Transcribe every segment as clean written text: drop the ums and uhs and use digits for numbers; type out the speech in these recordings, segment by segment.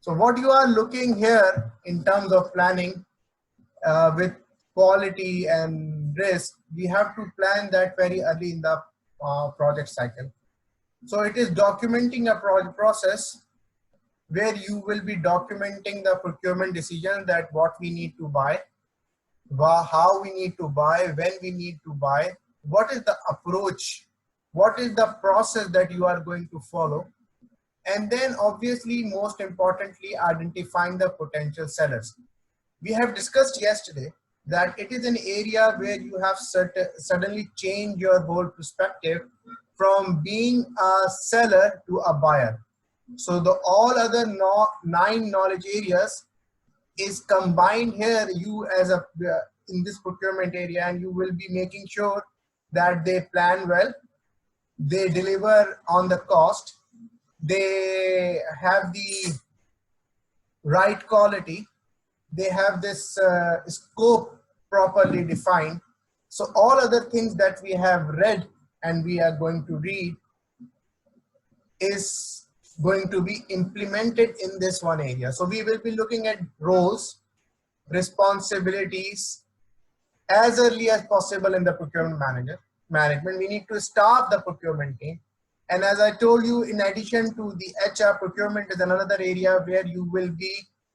So what you are looking here in terms of planning with quality and risk, we have to plan that very early in the project cycle. So it is documenting a process where you will be documenting the procurement decision, that what we need to buy, how we need to buy, when we need to buy, what is the approach, what is the process that you are going to follow. And then obviously, most importantly, identifying the potential sellers. We have discussed yesterday that it is an area where you have suddenly changed your whole perspective from being a seller to a buyer. So the all other 9 knowledge areas is combined here, you as a in this procurement area, and you will be making sure that they plan well, they deliver on the cost, they have the right quality, they have this scope properly defined. So all other things that we have read and we are going to read is going to be implemented in this one area. So we will be looking at roles, responsibilities as early as possible in the procurement management. We need to staff the procurement team. And as I told you, in addition to the HR, procurement is another area where you will be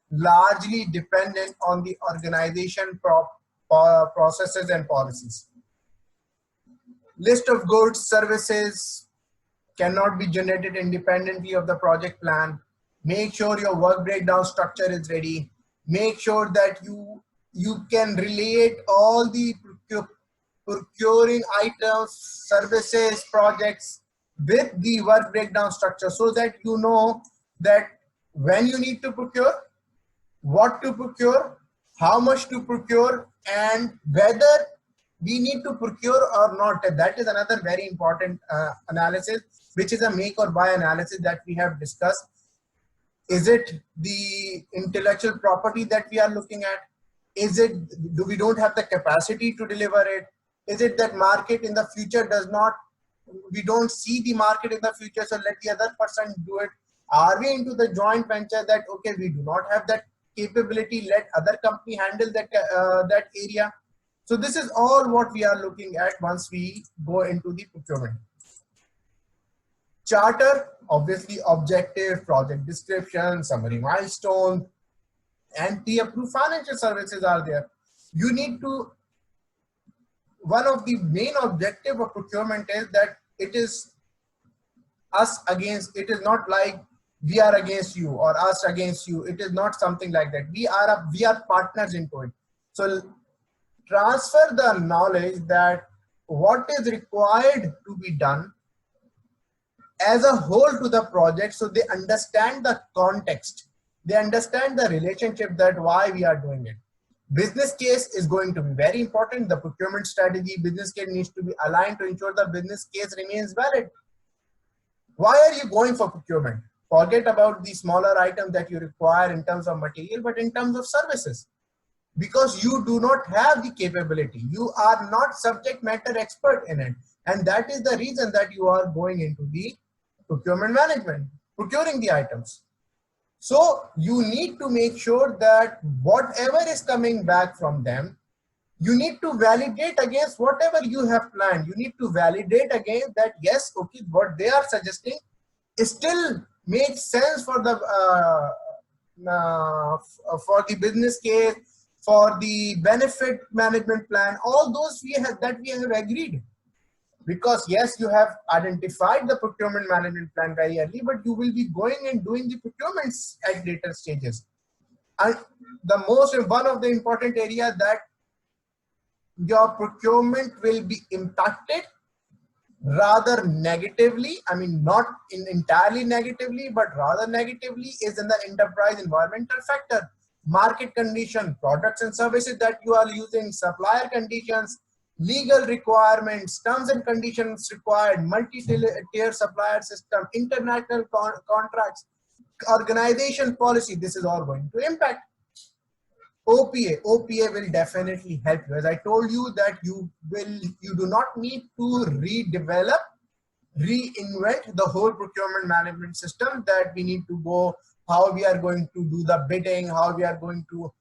largely dependent on the organization processes and policies. List of goods, services cannot be generated independently of the project plan. Make sure your work breakdown structure is ready. Make sure that you can relate all the procuring items, services, projects with the work breakdown structure, so that you know that when you need to procure, what to procure, how much to procure, and whether we need to procure or not. That is another very important analysis, which is a make or buy analysis that we have discussed. Is it the intellectual property that we are looking at? Is it, we don't have the capacity to deliver it? Is it that market in the future does not, we don't see the market in the future, so let the other person do it? Are we into the joint venture that, okay, we do not have that capability, let other company handle that, that area? So this is all what we are looking at once we go into the procurement. Charter, obviously objective, project description, summary milestone, and pre-approved financial services are there. You need to, one of the main objective of procurement is that it is us against, it is not like we are against you or us against you. It is not something like that. We are partners into it. So transfer the knowledge that what is required to be done as a whole to the project, so they understand the context, they understand the relationship, that why we are doing it. Business case is going to be very important. The procurement strategy, business case needs to be aligned to ensure the business case remains valid. Why are you going for procurement? Forget about the smaller items that you require in terms of material, but in terms of services. Because you do not have the capability. You are not subject matter expert in it. And that is the reason that you are going into the procurement management, procuring the items. So you need to make sure that whatever is coming back from them, you need to validate against whatever you have planned. You need to validate against that, yes, okay, what they are suggesting still makes sense for the business case, for the benefit management plan. All those we have agreed. Because yes, you have identified the procurement management plan very early, but you will be going and doing the procurements at later stages. And one of the important areas that your procurement will be impacted rather negatively, I mean not entirely negatively, but rather negatively, is in the enterprise environmental factor. Market condition, products and services that you are using, supplier conditions, legal requirements, terms and conditions required, multi-tier supplier system, international contracts, organization policy. This is all going to impact. OPA will definitely help you. As I told you that you do not need to reinvent the whole procurement management system, that we need to go how we are going to do the bidding, how we are going to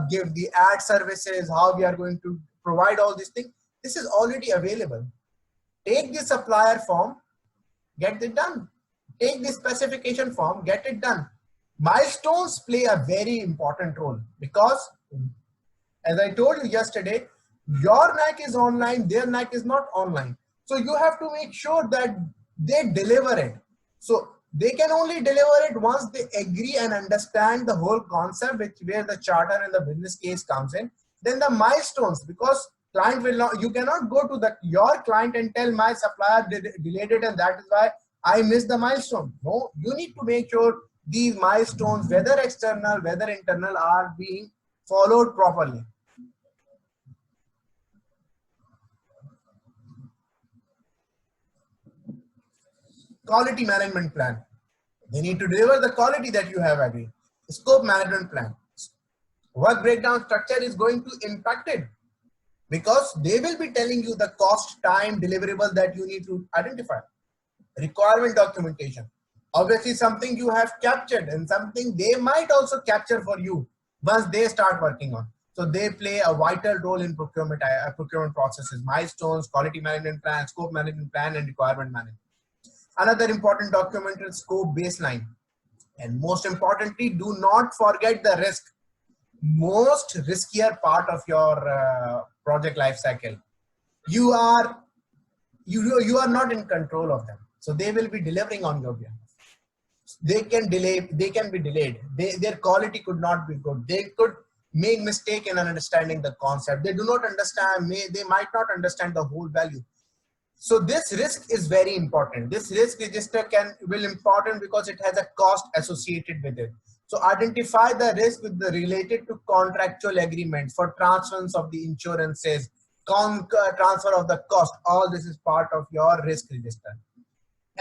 give the ad services, how we are going to provide all these things. This is already available. Take the supplier form, get it done. Take the specification form, get it done. Milestones play a very important role because, as I told you yesterday, your NAC is online, their NAC is not online. So you have to make sure that they deliver it. So they can only deliver it once they agree and understand the whole concept, where the charter and the business case comes in. Then the milestones, because client will not, you cannot go to your client and tell my supplier delayed it and that is why I missed the milestone. No, you need to make sure these milestones, whether external, whether internal, are being followed properly. Quality management plan. They need to deliver the quality that you have agreed. Scope management plan. Work breakdown structure is going to impact it because they will be telling you the cost, time, deliverable that you need to identify. Requirement documentation. Obviously something you have captured and something they might also capture for you once they start working on. So they play a vital role in procurement processes, milestones, quality management plan, scope management plan, and requirement management. Another important document is scope baseline. And most importantly, do not forget the risk. Most riskier part of your project life cycle. You are not in control of them. So they will be delivering on your behalf. They can delay, they can be delayed. Their quality could not be good. They could make mistake in understanding the concept. They do not understand, they might not understand the whole value. So this risk is very important. This risk register will important because it has a cost associated with it. So identify the risk with the related to contractual agreements for transference of the insurances, transfer of the cost. All this is part of your risk register.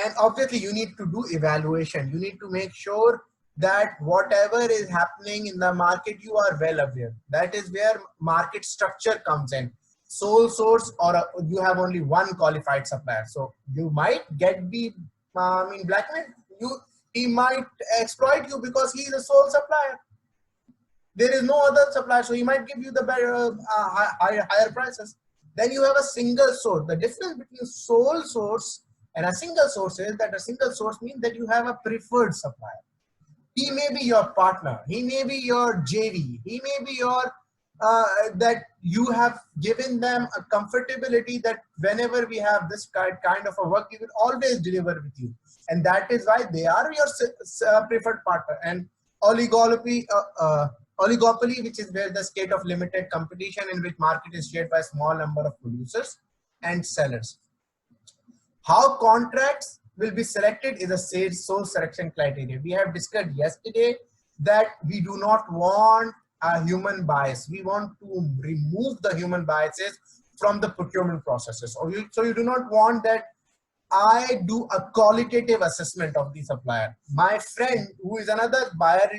And obviously you need to do evaluation. You need to make sure that whatever is happening in the market, you are well aware. That is where market structure comes in. Sole source, or you have only one qualified supplier. So you might get the blackmail. He might exploit you because he is a sole supplier. There is no other supplier, so he might give you the better higher prices. Then you have a single source. The difference between sole source and a single source is that a single source means that you have a preferred supplier. He may be your partner. He may be your JV. He may be your that you have given them a comfortability that whenever we have this kind of a work, we will always deliver with you. And that is why they are your preferred partner. And oligopoly, which is where the state of limited competition in which market is shared by a small number of producers and sellers. How contracts will be selected is a source selection criteria. We have discussed yesterday that we do not want a human bias. We want to remove the human biases from the procurement processes. So you do not want that I do a qualitative assessment of the supplier. My friend who is another buyer,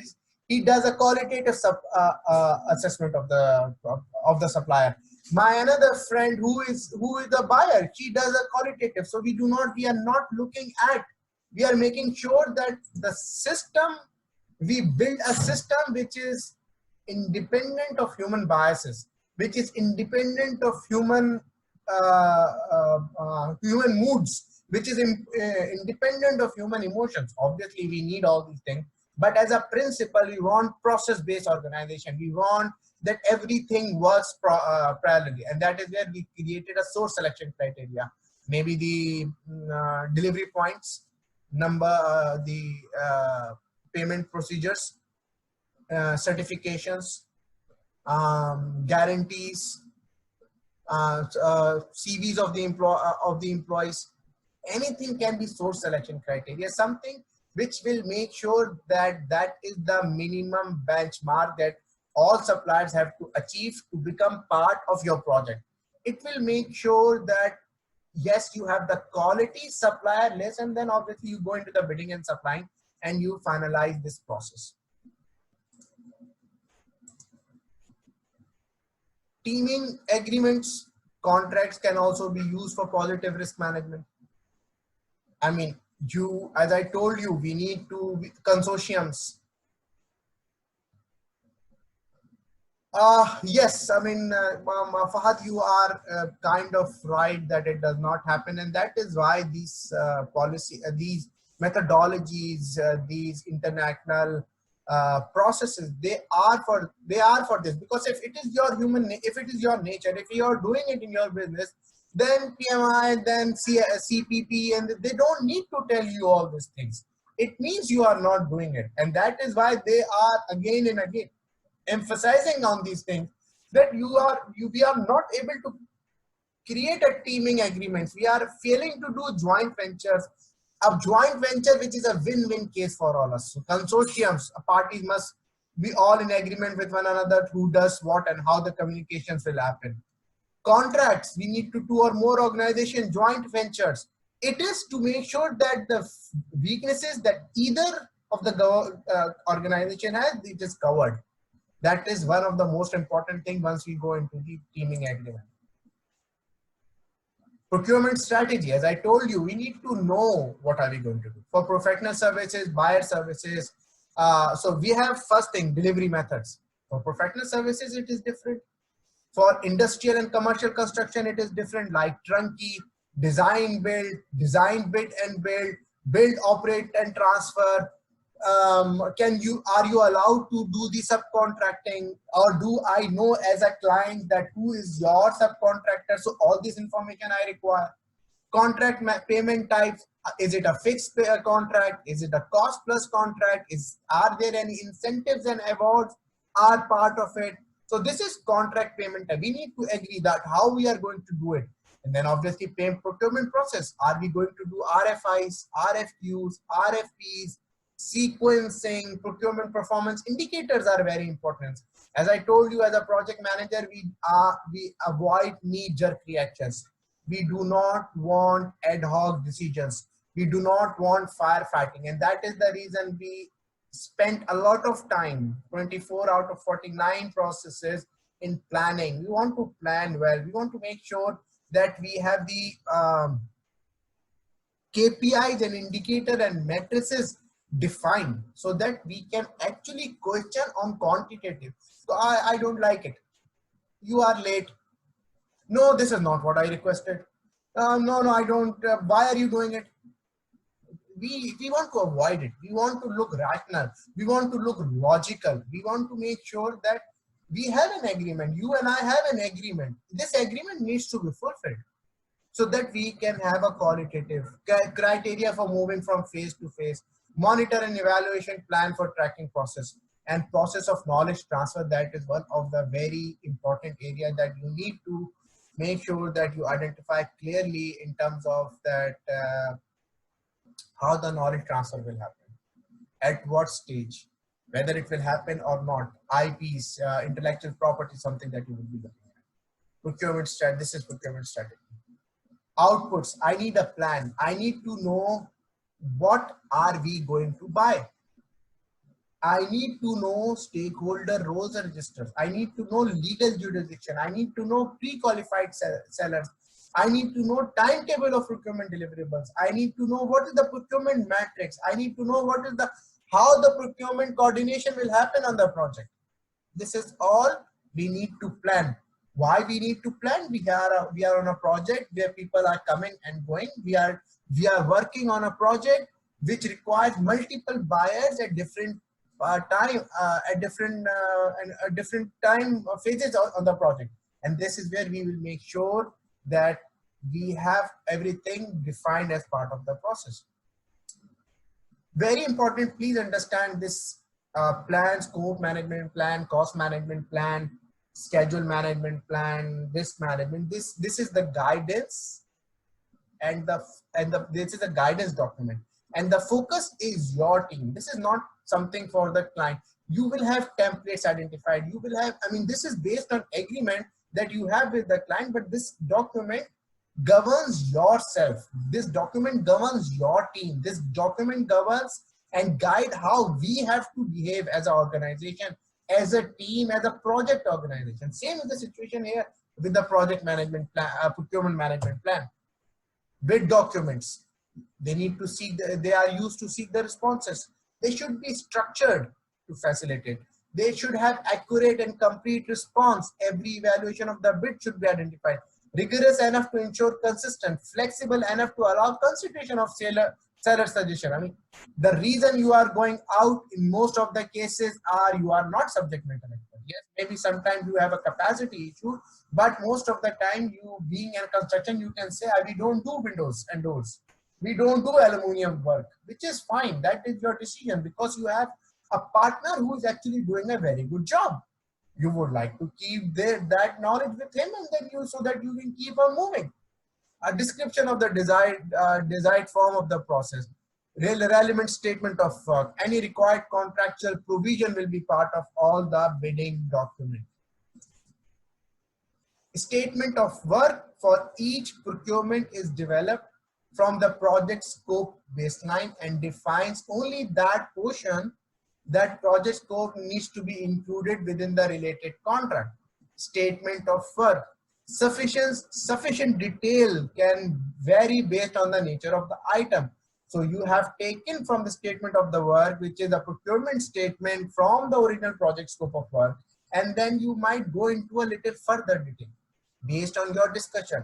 he does a qualitative assessment of the supplier. My another friend who is the buyer, she does a qualitative. So we are not looking at, we are making sure that the system, we build a system which is independent of human biases, which is independent of human moods, which is independent of human emotions. Obviously, we need all these things, but as a principle, we want process-based organization. We want that everything works parallelly, and that is where we created a source selection criteria. Maybe the delivery points, number, the payment procedures, certifications, guarantees, CVs of the employees. Anything can be source selection criteria, something which will make sure that that is the minimum benchmark that all suppliers have to achieve to become part of your project. It will make sure that yes, you have the quality supplier list, and then obviously you go into the bidding and supplying and you finalize this process. Teaming agreements, contracts can also be used for positive risk management. I mean, as I told you, we need to consortiums. Yes, I mean, Fahad, you are kind of right that it does not happen, and that is why these these methodologies, these international processes, they are for this. Because if it is your if it is your nature, if you are doing it in your business, then PMI, then CPP, and they don't need to tell you all these things. It means you are not doing it, and that is why they are again and again emphasizing on these things, that we are not able to create a teaming agreements. We are failing to do joint ventures, a joint venture which is a win-win case for all us. So consortiums, parties must be all in agreement with one another, who does what and how the communications will happen. Contracts, we need to do or more organization joint ventures. It is to make sure that the weaknesses that either of the organization has, it is covered. That is one of the most important thing once we go into the teaming agreement. Procurement strategy, as I told you, we need to know what are we going to do. For professional services, buyer services, so we have first thing, delivery methods. For professional services, it is different. For industrial and commercial construction, it is different, like turnkey, design, build, bid and build, operate and transfer. Are you allowed to do the subcontracting, or do I know as a client that who is your subcontractor? So all this information I require. Contract payment types, is it a fixed contract? Is it a cost plus contract? Are there any incentives and awards are part of it? So this is contract payment type. We need to agree that how we are going to do it. And then obviously procurement process. Are we going to do RFIs, RFQs, RFPs, sequencing? Procurement performance indicators are very important. As I told you, as a project manager, we avoid knee-jerk reactions. We do not want ad hoc decisions. We do not want firefighting. And that is the reason we spent a lot of time, 24 out of 49 processes in planning. We want to plan well. We want to make sure that we have the KPIs and indicator and matrices defined, so that we can actually question on quantitative. So I don't like it. You are late. No, this is not what I requested. No, I don't. Why are you doing it? We want to avoid it. We want to look rational. We want to look logical. We want to make sure that we have an agreement. You and I have an agreement. This agreement needs to be fulfilled, so that we can have a qualitative criteria for moving from phase to phase, monitor and evaluation plan for tracking process, and process of knowledge transfer. That is one of the very important areas that you need to make sure that you identify clearly in terms of that how the knowledge transfer will happen, at what stage, whether it will happen or not. IPs, intellectual property, something that you will be looking at. Procurement strategy, this is procurement strategy. Outputs, I need a plan. I need to know what are we going to buy. I need to know stakeholder roles and registers. I need to know legal jurisdiction. I need to know pre-qualified sellers. I need to know timetable of procurement deliverables. I need to know what is the procurement matrix. I need to know what is how the procurement coordination will happen on the project. This is all we need to plan. Why we need to plan? We are on a project where people are coming and going. We are working on a project which requires multiple buyers at different time, at different time phases on the project. And this is where we will make sure that we have everything defined as part of the process. Very important, please understand this plan, scope management plan, cost management plan, schedule management plan, risk management. This is the guidance, and this is a guidance document, and the focus is your team. This is not something for the client. You will have templates identified. You will have, I mean, this is based on agreement that you have with the client, but this document governs yourself. This document governs your team. This document governs and guide how we have to behave as an organization, as a team, as a project organization. Same is the situation here with the project management plan, procurement management plan. Bid documents, they need to seek, they are used to seek the responses. They should be structured to facilitate. They should have accurate and complete response. Every evaluation of the bid should be identified. Rigorous enough to ensure consistent, flexible enough to allow consideration of seller suggestion. I mean, the reason you are going out in most of the cases are you are not subject matter expert. Yes, maybe sometimes you have a capacity issue, but most of the time, you being in construction, you can say, we don't do windows and doors. We don't do aluminum work, which is fine. That is your decision because you have a partner who is actually doing a very good job. You would like to keep that knowledge with him, and then you, so that you can keep on moving. A description of the desired form of the process, relevant statement of work, any required contractual provision will be part of all the bidding document. Statement of work for each procurement is developed from the project scope baseline and defines only that portion that project scope needs to be included within the related contract. Statement of work. Sufficient detail can vary based on the nature of the item. So you have taken from the statement of the work, which is a procurement statement from the original project scope of work, and then you might go into a little further detail based on your discussion.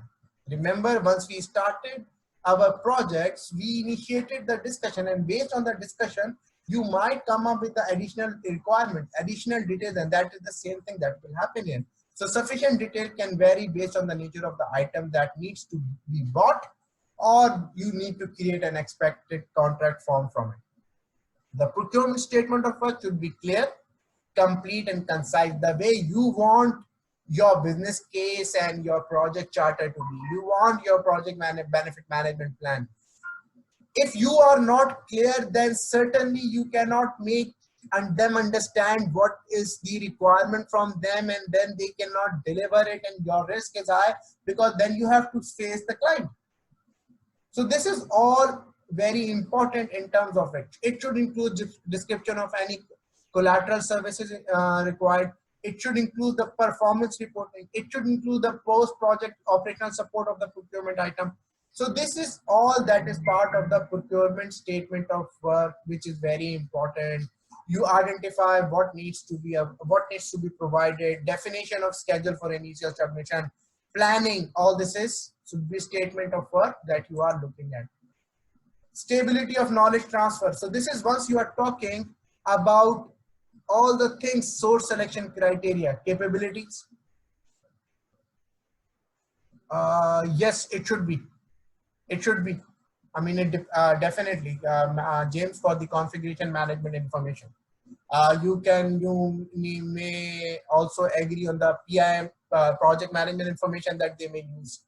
Remember, once we started our projects, we initiated the discussion, and based on the discussion, you might come up with the additional requirement, additional details, and that is the same thing that will happen here. So sufficient detail can vary based on the nature of the item that needs to be bought, or you need to create an expected contract form from it. The procurement statement of work should be clear, complete, and concise, the way you want your business case and your project charter to be. You want your project benefit management plan. If you are not clear, then certainly you cannot make them understand what is the requirement from them, and then they cannot deliver it, and your risk is high because then you have to face the client. So this is all very important in terms of it. It should include description of any collateral services required. It should include the performance reporting. It should include the post-project operational support of the procurement item. So this is all that is part of the procurement statement of work, which is very important. You identify what needs to be provided, definition of schedule for initial submission, planning. All this should be statement of work that you are looking at. Stability of knowledge transfer. So this is once you are talking about all the things, source selection criteria, capabilities. Yes, it should be. It should be. I mean, definitely, James, for the configuration management information. You may also agree on the PIM, project management information that they may use.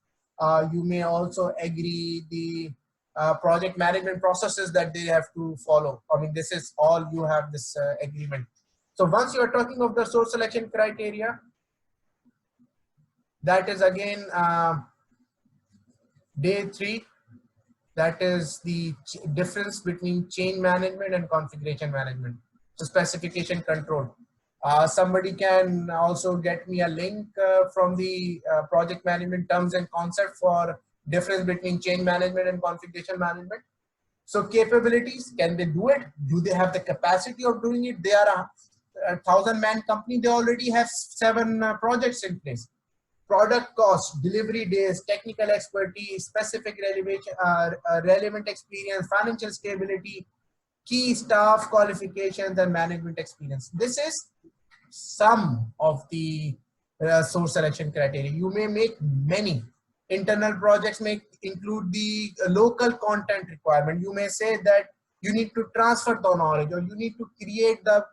You may also agree the project management processes that they have to follow. I mean, this is all you have this agreement. So once you are talking of the source selection criteria, that is again day 3. That is the difference between change management and configuration management. So specification control. Somebody can also get me a link from the project management terms and concept for difference between change management and configuration management. So capabilities, can they do it? Do they have the capacity of doing it? They are a 1,000-man company. They already have 7 projects in place. Product cost, delivery days, technical expertise, specific relevant experience, financial stability, key staff qualifications, and management experience. This is some of the source selection criteria. You may make many. Internal projects may include the local content requirement. You may say that you need to transfer the knowledge, or you need to create the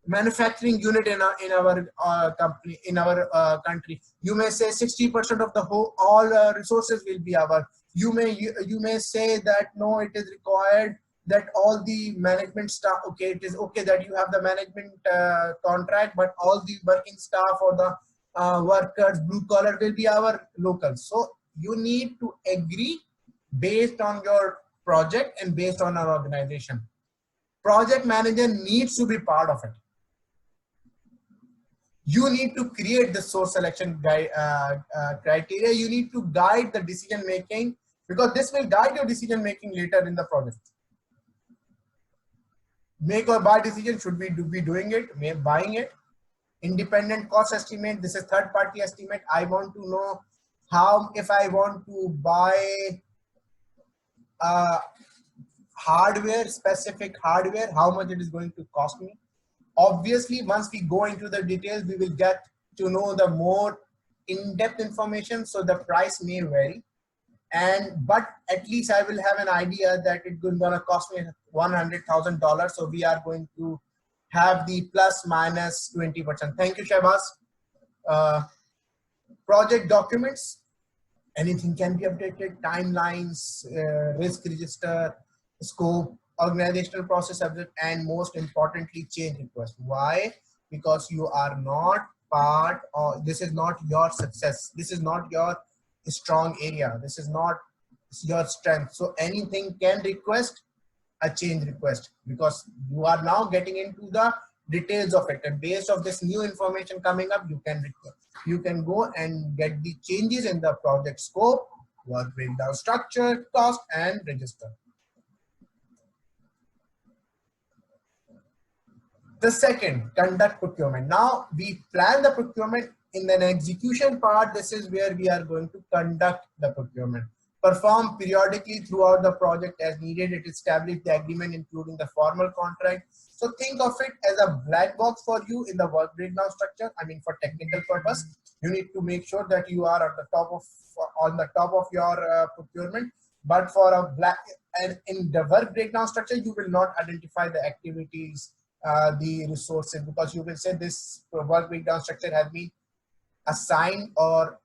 manufacturing unit in our company, in our country. You may say 60% of the all resources will be our. You may say that no, it is required that all the management staff. Okay, it is okay that you have the management contract, but all the working staff or the workers, blue collar, will be our locals. So you need to agree based on your project and based on our organization. Project manager needs to be part of it. You need to create the source selection criteria. You need to guide the decision making, because this will guide your decision making later in the project. make or buy decision, should we be doing it, buying it. Independent cost estimate, this is third party estimate. I want to know how, if I want to buy hardware, specific hardware, how much it is going to cost me. Obviously, once we go into the details, we will get to know the more in-depth information, so the price may vary. But at least I will have an idea that it's gonna cost me $100,000. So we are going to have the plus minus 20%. Thank you, Shahbaz. Project documents, anything can be updated, timelines, risk register, scope, organizational process, and most importantly, change request. Why? Because you are not part of, this is not your success. This is not your strong area. This is not your strength. So anything can request a change request, because you are now getting into the details of it, and based of this new information coming up, you can go and get the changes in the project scope, work breakdown, structure, cost, and register. The second, conduct procurement. Now we plan the procurement. In the execution part, this is where we are going to conduct the procurement. Perform periodically throughout the project as needed. It establishes the agreement, including the formal contract. So think of it as a black box for you in the work breakdown structure. I mean, for technical purpose, you need to make sure that you are at the top of, on the top of your procurement. But for a black, and in the work breakdown structure, you will not identify the activities, the resources, because you will say this work breakdown structure has been assigned or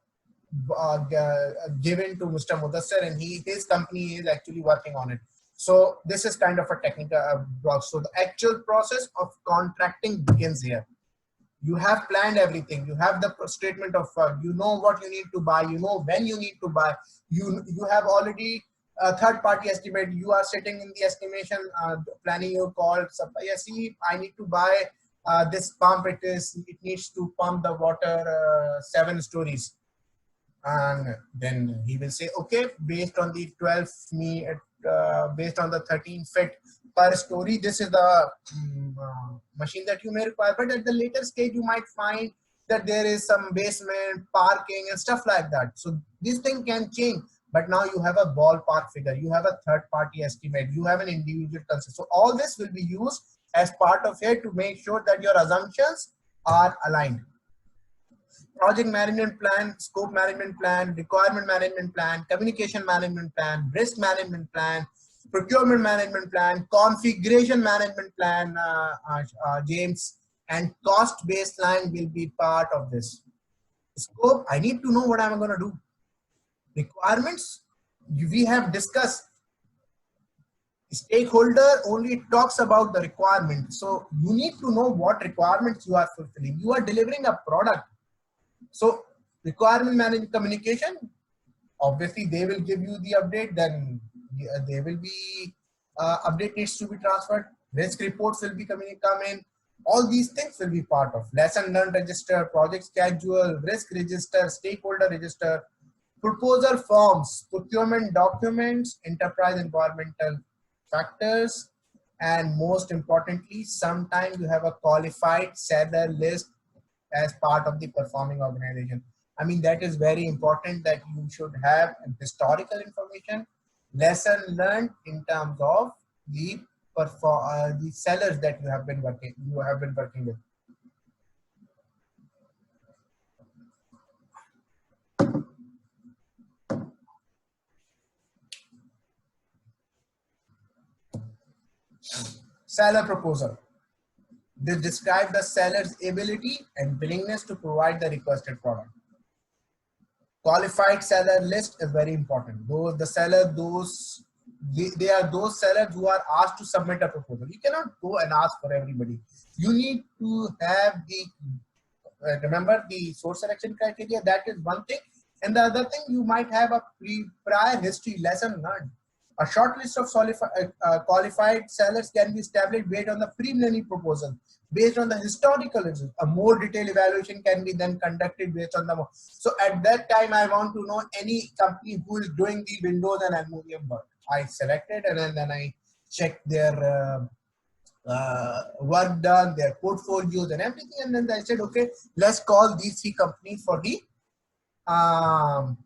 given to Mr. Mudassir, and his company is actually working on it. So this is kind of a technical block. So the actual process of contracting begins here. You have planned everything. You have the statement of you know what you need to buy. You know when you need to buy. You have already a third party estimate. You are sitting in the estimation planning your call. So, yeah, see, I need to buy this pump. It needs to pump the water 7 stories. And then he will say, okay, based on the 12 based on the 13 feet per story, this is the machine that you may require. But at the later stage, you might find that there is some basement, parking, and stuff like that. So this thing can change. But now you have a ballpark figure. You have a third-party estimate. You have an individual concept. So all this will be used as part of it to make sure that your assumptions are aligned. Project management plan, scope management plan, requirement management plan, communication management plan, risk management plan, procurement management plan, configuration management plan, James, and cost baseline will be part of this. Scope, I need to know what I'm going to do. Requirements, we have discussed. Stakeholder only talks about the requirement. So you need to know what requirements you are fulfilling. You are delivering a product. So requirement management communication, obviously they will give you the update, then they will be update needs to be transferred, risk reports will be come in, all these things will be part of lesson learned register, project schedule, risk register, stakeholder register, proposal forms, procurement documents, enterprise environmental factors, and most importantly, sometimes you have a qualified seller list as part of the performing organization. I mean, that is very important, that you should have historical information, lesson learned in terms of the sellers that you have been working with. Seller proposal. They describe the seller's ability and willingness to provide the requested product. Qualified seller list is very important. They are those sellers who are asked to submit a proposal. You cannot go and ask for everybody. You need to have the, remember the source selection criteria, that is one thing. And the other thing, you might have a prior history lesson learned. A short list of qualified sellers can be established based on the preliminary proposal. Based on the historical results, a more detailed evaluation can be then conducted based on the. So at that time, I want to know any company who is doing the windows and aluminum work. I selected, and then I checked their work done, their portfolios and everything. And then I said, okay, let's call these three companies um,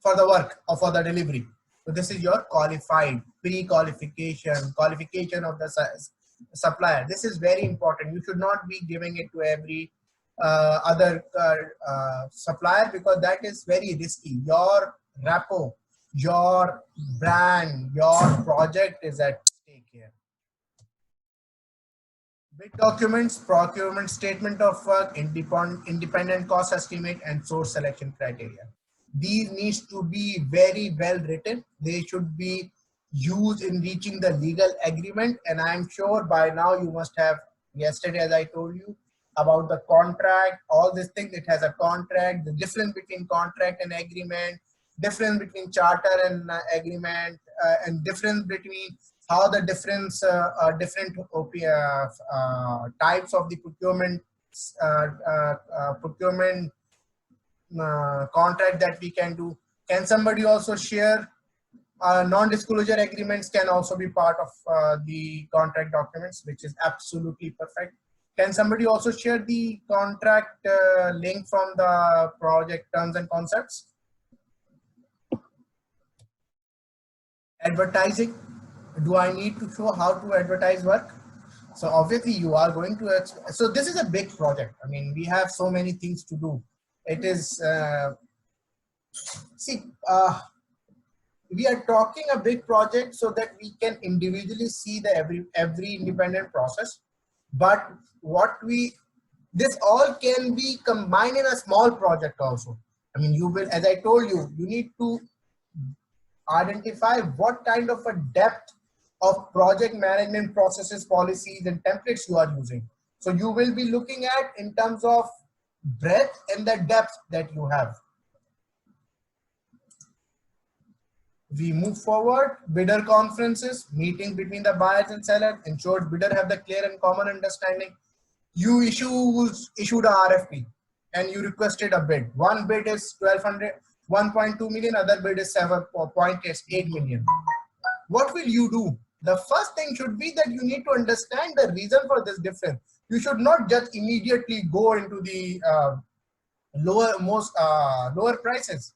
for the work or for the delivery. So this is your qualified, pre-qualification, qualification of the supplier. This is very important. You should not be giving it to every other supplier, because that is very risky. Your repo, your brand, your project is at stake here. Bid documents, procurement statement of work, independent cost estimate, and source selection criteria. These needs to be very well written. They should be used in reaching the legal agreement. And I'm sure by now you must have, yesterday as I told you about the contract, all these things. It has a contract, the difference between contract and agreement, difference between charter and agreement, and difference between how the different types of the procurement contract that we can do. Can somebody also share non-disclosure agreements can also be part of the contract documents, which is absolutely perfect. Can somebody also share the contract link from the project terms and concepts? Advertising. Do I need to show how to advertise work? So obviously you are going to, so this is a big project. I mean, we have so many things to do. It is, we are talking a big project so that we can individually see the every independent process. But this all can be combined in a small project also. I mean, you will, as I told you, you need to identify what kind of a depth of project management processes, policies, and templates you are using. So you will be looking at in terms of breadth and the depth that you have. We move forward. Bidder conferences, meeting between the buyers and sellers, ensures bidder have the clear and common understanding. You issued a RFP and you requested a bid. One bid is 1.2 million, other bid is 7.8 million. What will you do? The first thing should be that you need to understand the reason for this difference. You should not just immediately go into the lower prices.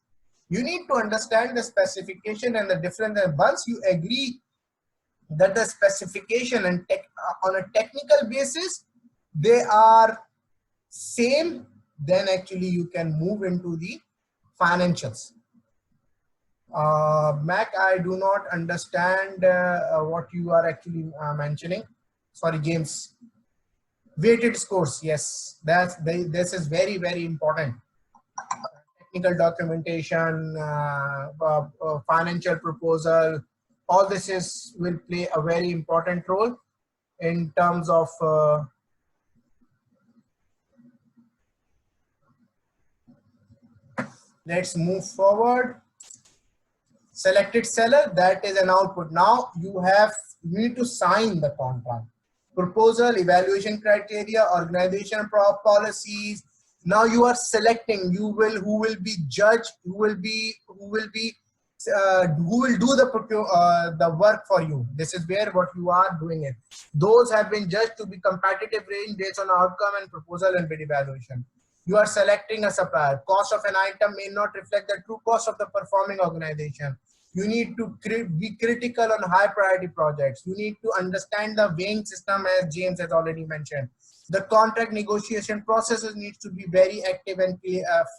You need to understand the specification and the difference. And once you agree that the specification and on a technical basis they are same, then actually you can move into the financials. Mac, I do not understand what you are actually mentioning. Sorry, James. Weighted scores, yes, this is very, very important. Technical documentation, financial proposal, all this will play a very important role in terms of let's move forward. Selected seller, that is an output. Now you need to sign the contract. Proposal, evaluation criteria, organization policies. Now you are selecting who will be judged, who will do the work for you. This is where what you are doing it. Those have been judged to be competitive range based on outcome and proposal and bid evaluation. You are selecting a supplier. Cost of an item may not reflect the true cost of the performing organization. You need to be critical on high priority projects. You need to understand the weighing system, as James has already mentioned. The contract negotiation processes needs to be very active and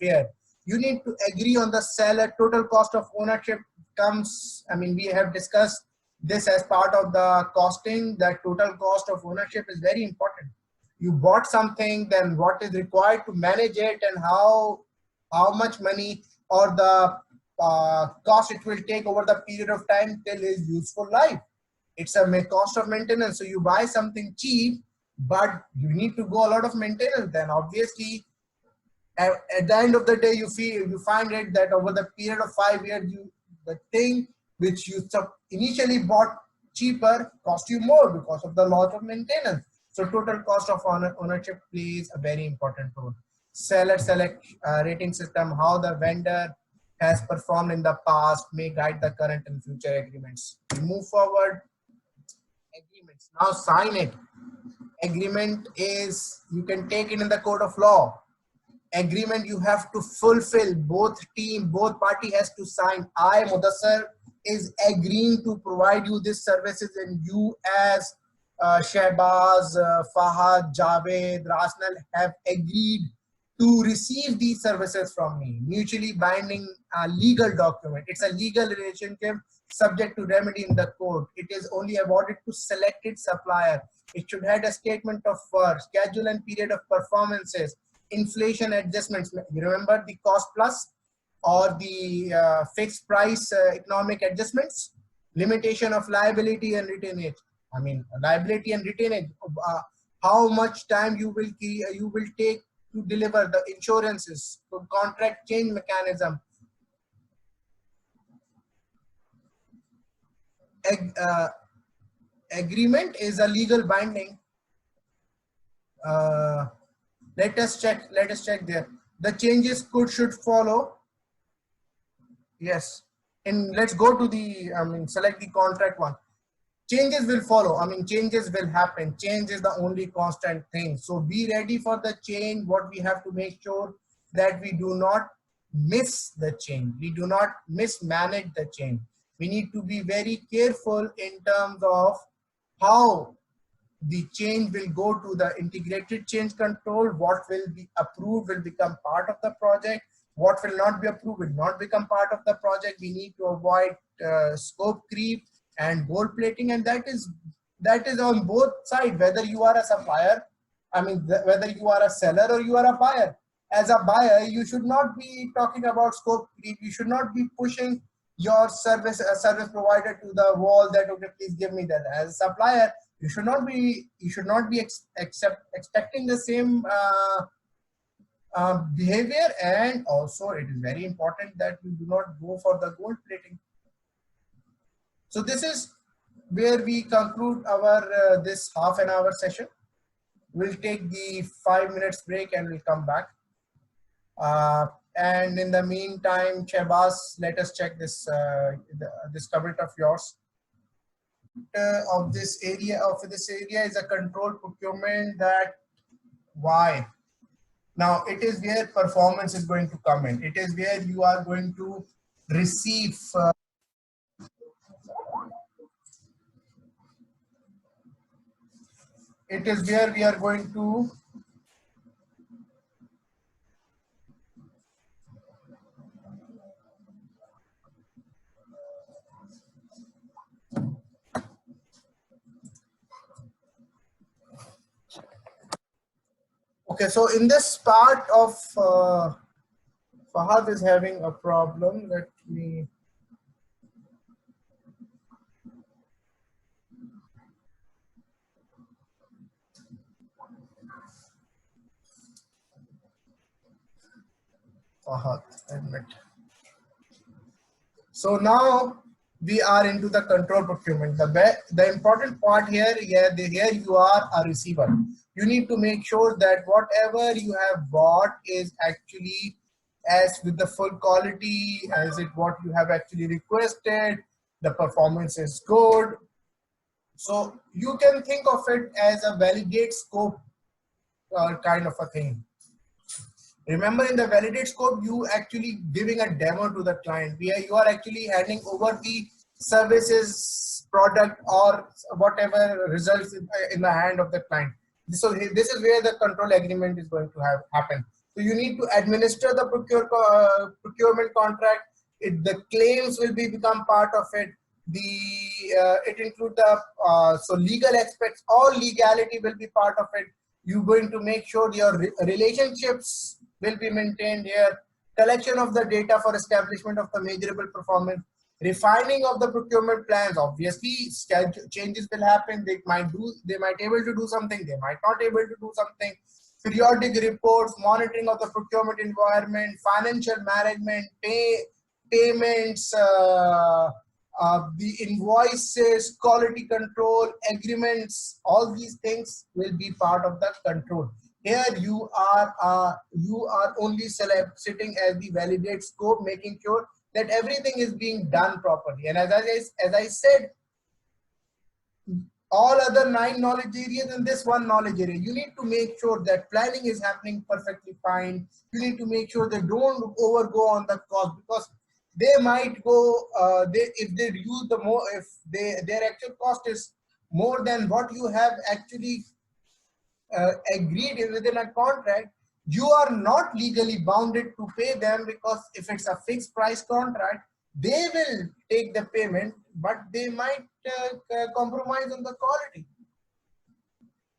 fair. You need to agree on the seller. Total cost of ownership comes, I mean, we have discussed this as part of the costing. That total cost of ownership is very important. You bought something, then what is required to manage it, and how much money or the cost it will take over the period of time till its useful life. It's a cost of maintenance. So you buy something cheap, but you need to go a lot of maintenance. Then obviously, at the end of the day, you find it that over the period of 5 years, the thing which you initially bought cheaper cost you more because of the loss of maintenance. So total cost of ownership plays a very important role. Seller select rating system, how the vendor has performed in the past may guide the current and future agreements. We move forward. Agreements. agreements. Now sign it. Agreement is, you can take it in the code of law. Agreement you have to fulfill. Both party has to sign. I, Mudassar, is agreeing to provide you these services, and you as Shehbaz, Fahad, Javed, Rasnal have agreed to receive these services from me. Mutually binding legal document. It's a legal relationship subject to remedy in the court. It is only awarded to selected supplier. It should have a statement of work, schedule and period of performances, inflation adjustments. You remember the cost plus or the fixed price economic adjustments, limitation of liability and retainage. I mean, liability and retainage. How much time you will take to deliver the insurances, to contract change mechanism. Agreement is a legal binding. Let us check there. The changes should follow. Yes. And let's go to the, select the contract one. Changes will follow. Changes will happen. Change is the only constant thing. So be ready for the change. What we have to make sure that we do not miss the change. We do not mismanage the change. We need to be very careful in terms of how the change will go to the integrated change control. What will be approved will become part of the project. What will not be approved will not become part of the project. We need to avoid scope creep and gold plating, and that is on both sides, whether you are a supplier, whether you are a seller or you are a buyer. As a buyer, you should not be talking about scope creep. You should not be pushing your service provider to the wall that, okay, please give me that. As a supplier, you should not be expecting the same behavior. And also it is very important that we do not go for the gold plating. So this is where we conclude our this half an hour session. We'll take the 5 minutes break and we'll come back. And in the meantime, Shehbaz, let us check this this comment of yours. Of this area is a controlled procurement. That why? Now it is where performance is going to come in. It is where you are going to receive it is where we are going to okay, so in this part of Fahad is having a problem. Let me Fahad admit. So now we are into the control procurement. The important part here, here you are a receiver. You need to make sure that whatever you have bought is actually as with the full quality, as it what you have actually requested. The performance is good. So you can think of it as a validate scope kind of a thing. Remember, in the validate scope, you actually giving a demo to the client where you are actually handing over the services, product, or whatever results in the hand of the client. So this is where the control agreement is going to happen. So you need to administer the procurement contract. The claims will become part of it. It includes the so legal aspects. All legality will be part of it. You're going to make sure your relationships will be maintained here. Collection of the data for establishment of the measurable performance. Refining of the procurement plans. Obviously, changes will happen. They might able to do something. They might not able to do something. Periodic reports, monitoring of the procurement environment, financial management, payments, the invoices, quality control, agreements. All these things will be part of the control. Here you are only sitting as the validate scope, making sure that everything is being done properly. And as I said, all other 9 knowledge areas in this one knowledge area. You need to make sure that planning is happening perfectly fine. You need to make sure they don't overgo on the cost, because they might go, if they use the more, if their actual cost is more than what you have actually agreed within a contract, you are not legally bounded to pay them, because if it's a fixed price contract, they will take the payment, but they might compromise on the quality.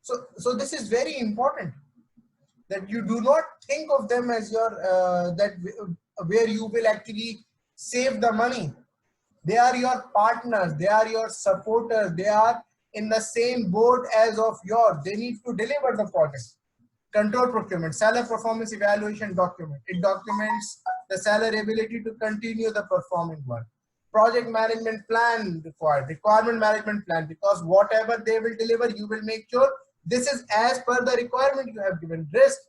So this is very important, that you do not think of them as your where you will actually save the money. They are your partners, they are your supporters, they are in the same boat as of yours. They need to deliver the project. Control procurement, seller performance evaluation document. It documents the seller ability to continue the performing work. Project management plan required, requirement management plan, because whatever they will deliver, you will make sure this is as per the requirement you have given. Risk,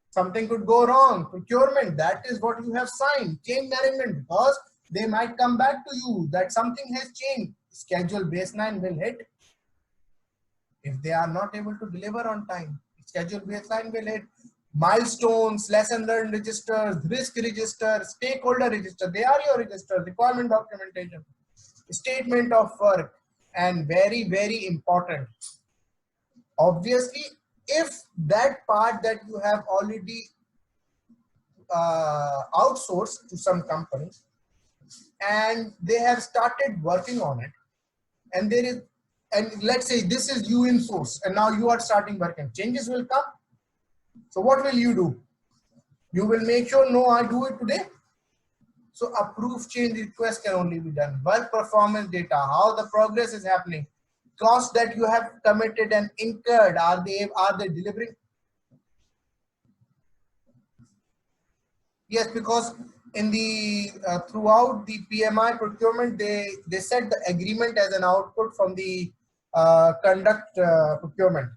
something could go wrong. Procurement, that is what you have signed. Change management, because they might come back to you that something has changed. Schedule baseline will hit if they are not able to deliver on time. Schedule baseline will hit. Milestones, lesson learned registers, risk register, stakeholder register, they are your registers. Requirement documentation, statement of work, and very, very important, obviously, if that part that you have already outsourced to some company and they have started working on it, and there is, and let's say this is you in source and now you are starting working, changes will come. So what will you do? You will make sure, no, I do it today. So approved change request can only be done. Work performance data, how the progress is happening, costs that you have committed and incurred, are they delivering? Yes, because in the throughout the PMI procurement, they set the agreement as an output from the conduct procurement.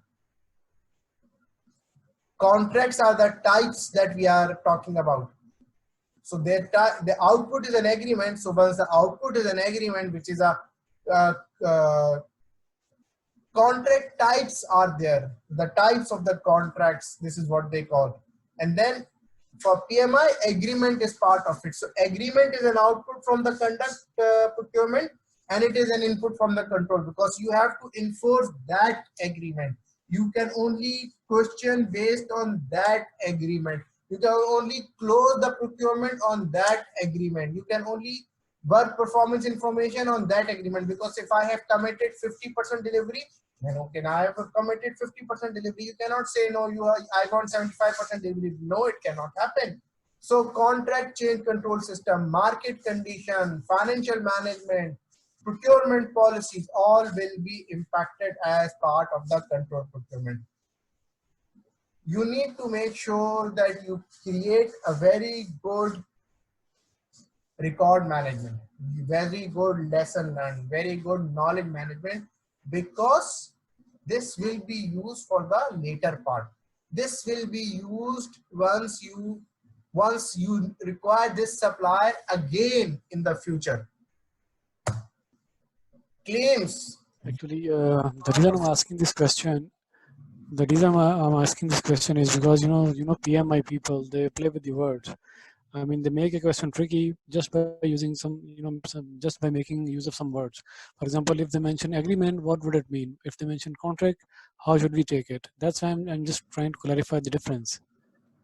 Contracts are the types that we are talking about. So the output is an agreement. So once the output is an agreement, which is a contract types are there, the types of the contracts, this is what they call. And then for PMI, agreement is part of it. So agreement is an output from the conduct procurement, and it is an input from the control, because you have to enforce that agreement. You can only question based on that agreement. You can only close the procurement on that agreement. You can only work performance information on that agreement, because if I have committed 50% delivery, then okay, now I have committed 50% delivery. You cannot say, no, I want 75% delivery. No, it cannot happen. So contract change control system, market condition, financial management, procurement policies, all will be impacted as part of the control procurement. You need to make sure that you create a very good record management, very good lesson learned, very good knowledge management, because this will be used for the later part. This will be used once you require this supplier again in the future. Claims. Actually, the reason I'm asking this question, is because you know PMI people, they play with the words. I mean, they make a question tricky just by using just by making use of some words. For example, if they mention agreement, what would it mean? If they mention contract, how should we take it? That's why I'm just trying to clarify the difference.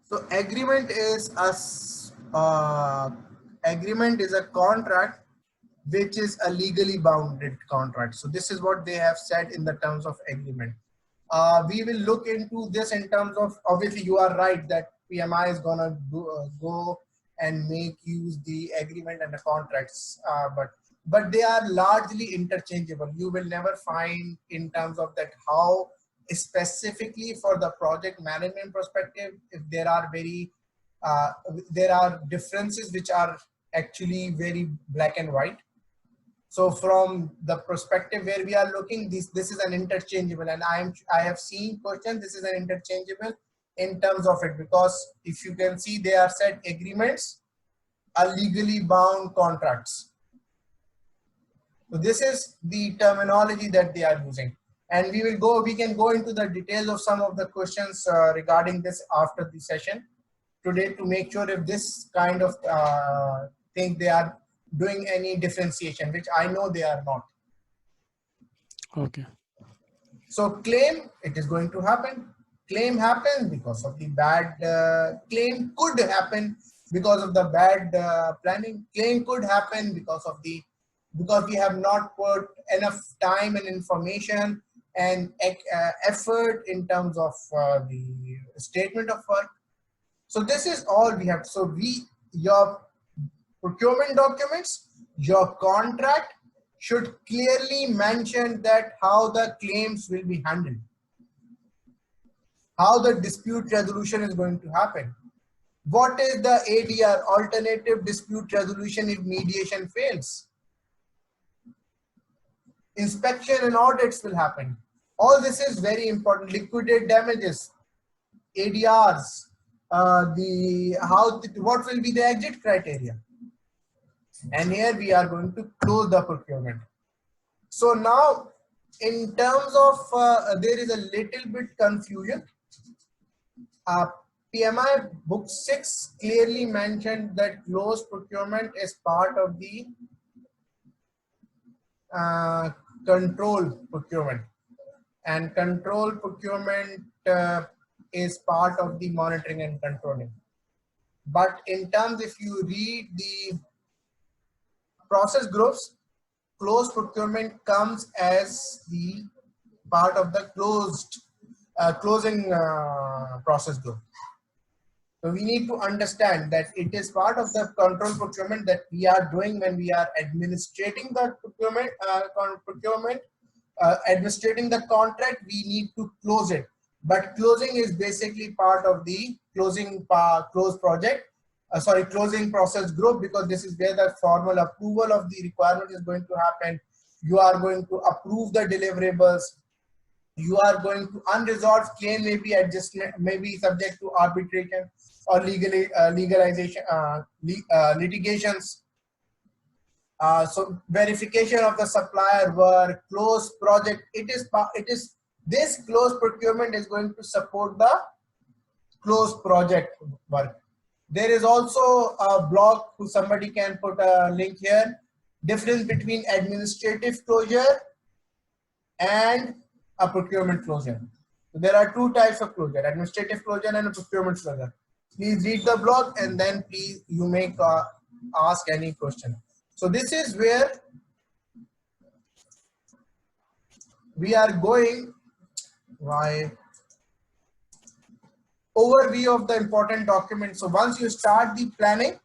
So agreement is a contract which is a legally bounded contract. So this is what they have said in the terms of agreement. We will look into this in terms of, obviously you are right that PMI is gonna go and make use the agreement and the contracts, but they are largely interchangeable. You will never find in terms of that how specifically for the project management perspective, if there are there are differences which are actually very black and white. So from the perspective where we are looking, this is an interchangeable, and I have seen questions, this is an interchangeable in terms of it, because if you can see, they are said agreements are legally bound contracts. So this is the terminology that they are using. And we can go into the details of some of the questions regarding this after the session today, to make sure if this kind of thing they are doing any differentiation, which I know they are not. Okay. So claim, it is going to happen. Claim happens because of the bad claim could happen because of the bad planning. Claim could happen because we have not put enough time and information and effort in terms of the statement of work. So this is all we have. So your procurement documents, your contract should clearly mention that how the claims will be handled, how the dispute resolution is going to happen. What is the ADR, alternative dispute resolution, if mediation fails? Inspection and audits will happen. All this is very important. Liquidated damages, ADRs, what will be the exit criteria? And here we are going to close the procurement. So now, in terms of there is a little bit confusion. PMI book 6 clearly mentioned that closed procurement is part of the control procurement, and control procurement is part of the monitoring and controlling. But in terms, if you read the process groups, closed procurement comes as the part of the closing process group. So we need to understand that it is part of the control procurement that we are doing when we are administrating the procurement, administrating the contract. We need to close it, but closing is basically part of the closing process group, because this is where the formal approval of the requirement is going to happen. You are going to approve the deliverables. You are going to unresolved claim may be adjustment, may be subject to arbitration or litigations. So verification of the supplier work, close project. This closed procurement is going to support the closed project work. There is also a block, somebody can put a link here, difference between administrative closure and a procurement closure. So there are two types of closure, administrative closure and a procurement closure. Please read the blog and then please you may ask any question. So this is where we are going. Overview of the important documents. So once you start the planning,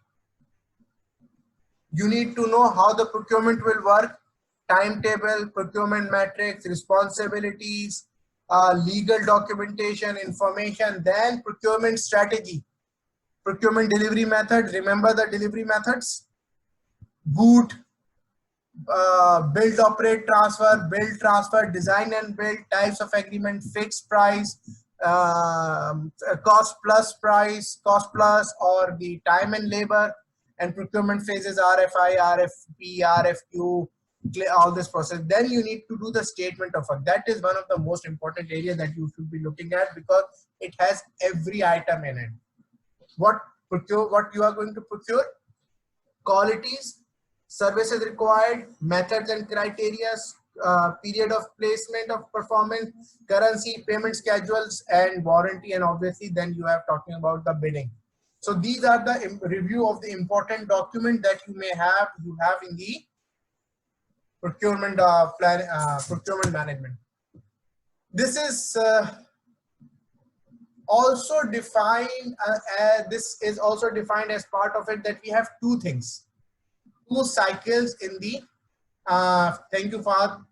you need to know how the procurement will work, timetable, procurement matrix, responsibilities, legal documentation, information, then procurement strategy, procurement delivery method. Remember the delivery methods: boot, build, operate, transfer, build, transfer, design and build, types of agreement, fixed price, cost plus price, cost plus, or the time and labor, and procurement phases, RFI, RFP, RFQ, all this process. Then you need to do the statement of work. That is one of the most important areas that you should be looking at, because it has every item in it. What you are going to procure, qualities, services required, methods and criteria, period of placement of performance, currency, payment schedules, and warranty, and obviously then you are talking about the bidding. So these are the review of the important document that you have in the procurement procurement management. This is also defined. This is also defined as part of it, that we have two things, two cycles in the. Thank you, Fahad.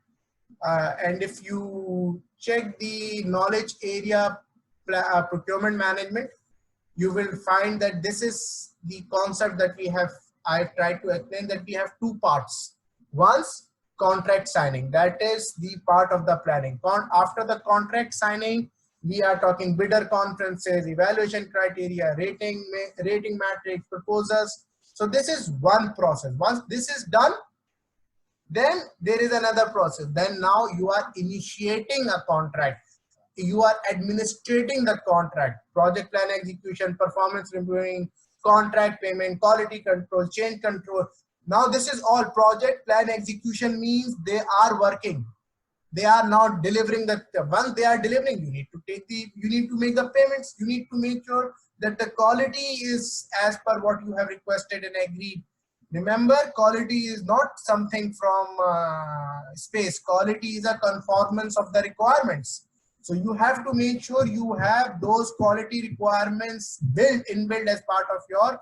And if you check the knowledge area procurement management, you will find that this is the concept that we have. I tried to explain that we have two parts. Once, contract signing, that is the part of the planning. After the contract signing, we are talking bidder conferences, evaluation criteria, rating matrix, proposals. So this is one process. Once this is done, Then there is another process. Then now you are initiating a contract. You are administrating the contract, project plan execution, performance reviewing, contract payment, quality control, change control. Now this is all project plan execution means they are working. They are not delivering the, once they are delivering, you need to take the, you need to make the payments, you need to make sure that the quality is as per what you have requested and agreed. Remember, quality is not something from space. Quality is a conformance of the requirements. So you have to make sure you have those quality requirements built inbuilt as part of your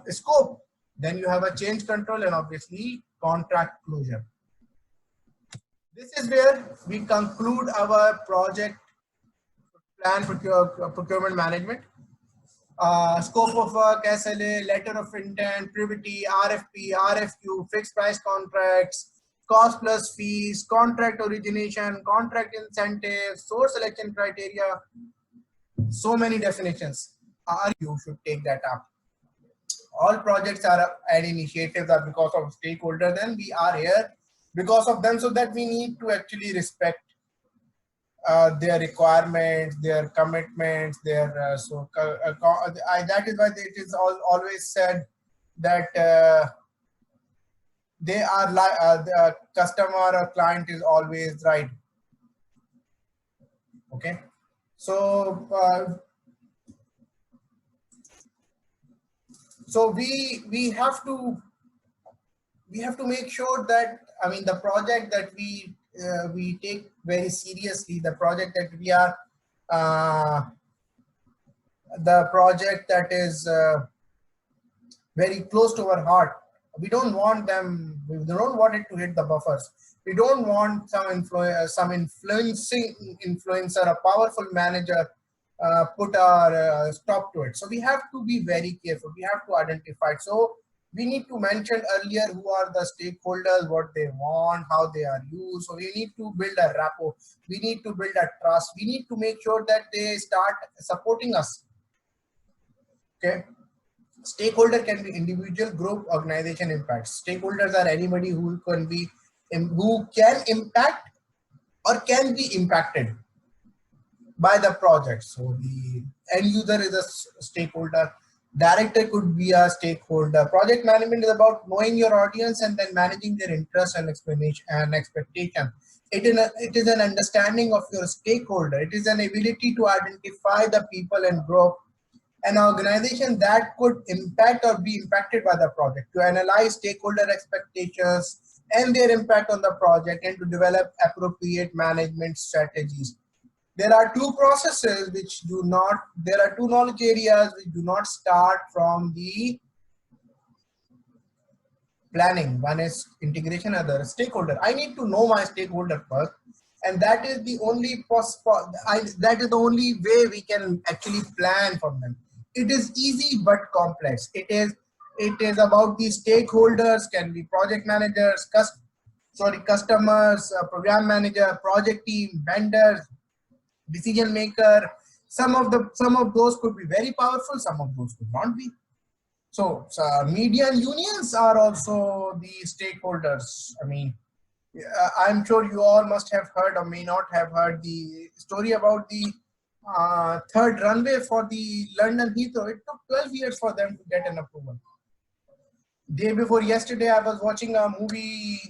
scope. Then you have a change control and obviously contract closure. This is where we conclude our project plan procurement management. Scope of work, SLA, letter of intent, privity, RFP, RFQ, fixed price contracts, cost plus fees, contract origination, contract incentives, source selection criteria, so many definitions. You should take that up. All projects are and initiatives are because of stakeholders, and we are here because of them, so that we need to actually respect their requirements, their commitments, their that is why it is always said that they are like the customer or client is always right. Okay, so so we have to make sure that, I mean, the project that we take very seriously, the project that we are the project that is very close to our heart. We don't want it to hit the buffers. We don't want some influencer, a powerful manager put our stop to it. So we have to be very careful. We have to identify it. So we need to mention earlier who are the stakeholders, what they want, how they are used. So we need to build a rapport. We need to build a trust. We need to make sure that they start supporting us. Okay. Stakeholder can be individual, group, organization, impact. Stakeholders are anybody who can impact or can be impacted by the project. So the end user is a stakeholder. Director could be a stakeholder. Project management is about knowing your audience and then managing their interests and explanation and expectation. It is an understanding of your stakeholder. It is an ability to identify the people and group an organization that could impact or be impacted by the project, to analyze stakeholder expectations and their impact on the project, and to develop appropriate management strategies. There are two processes which do not, there are two knowledge areas which do not start from the planning. One is integration, other stakeholder. I need to know my stakeholder first, and that is the only that is the only way we can actually plan for them. It is easy but complex. It is about the stakeholders, can be project managers, customers, program manager, project team, vendors, decision maker. Some of those could be very powerful, some of those could not be. So media and unions are also the stakeholders. I mean, I'm sure you all must have heard or may not have heard the story about the third runway for the London Heathrow. It took 12 years for them to get an approval. Day before yesterday, I was watching a movie,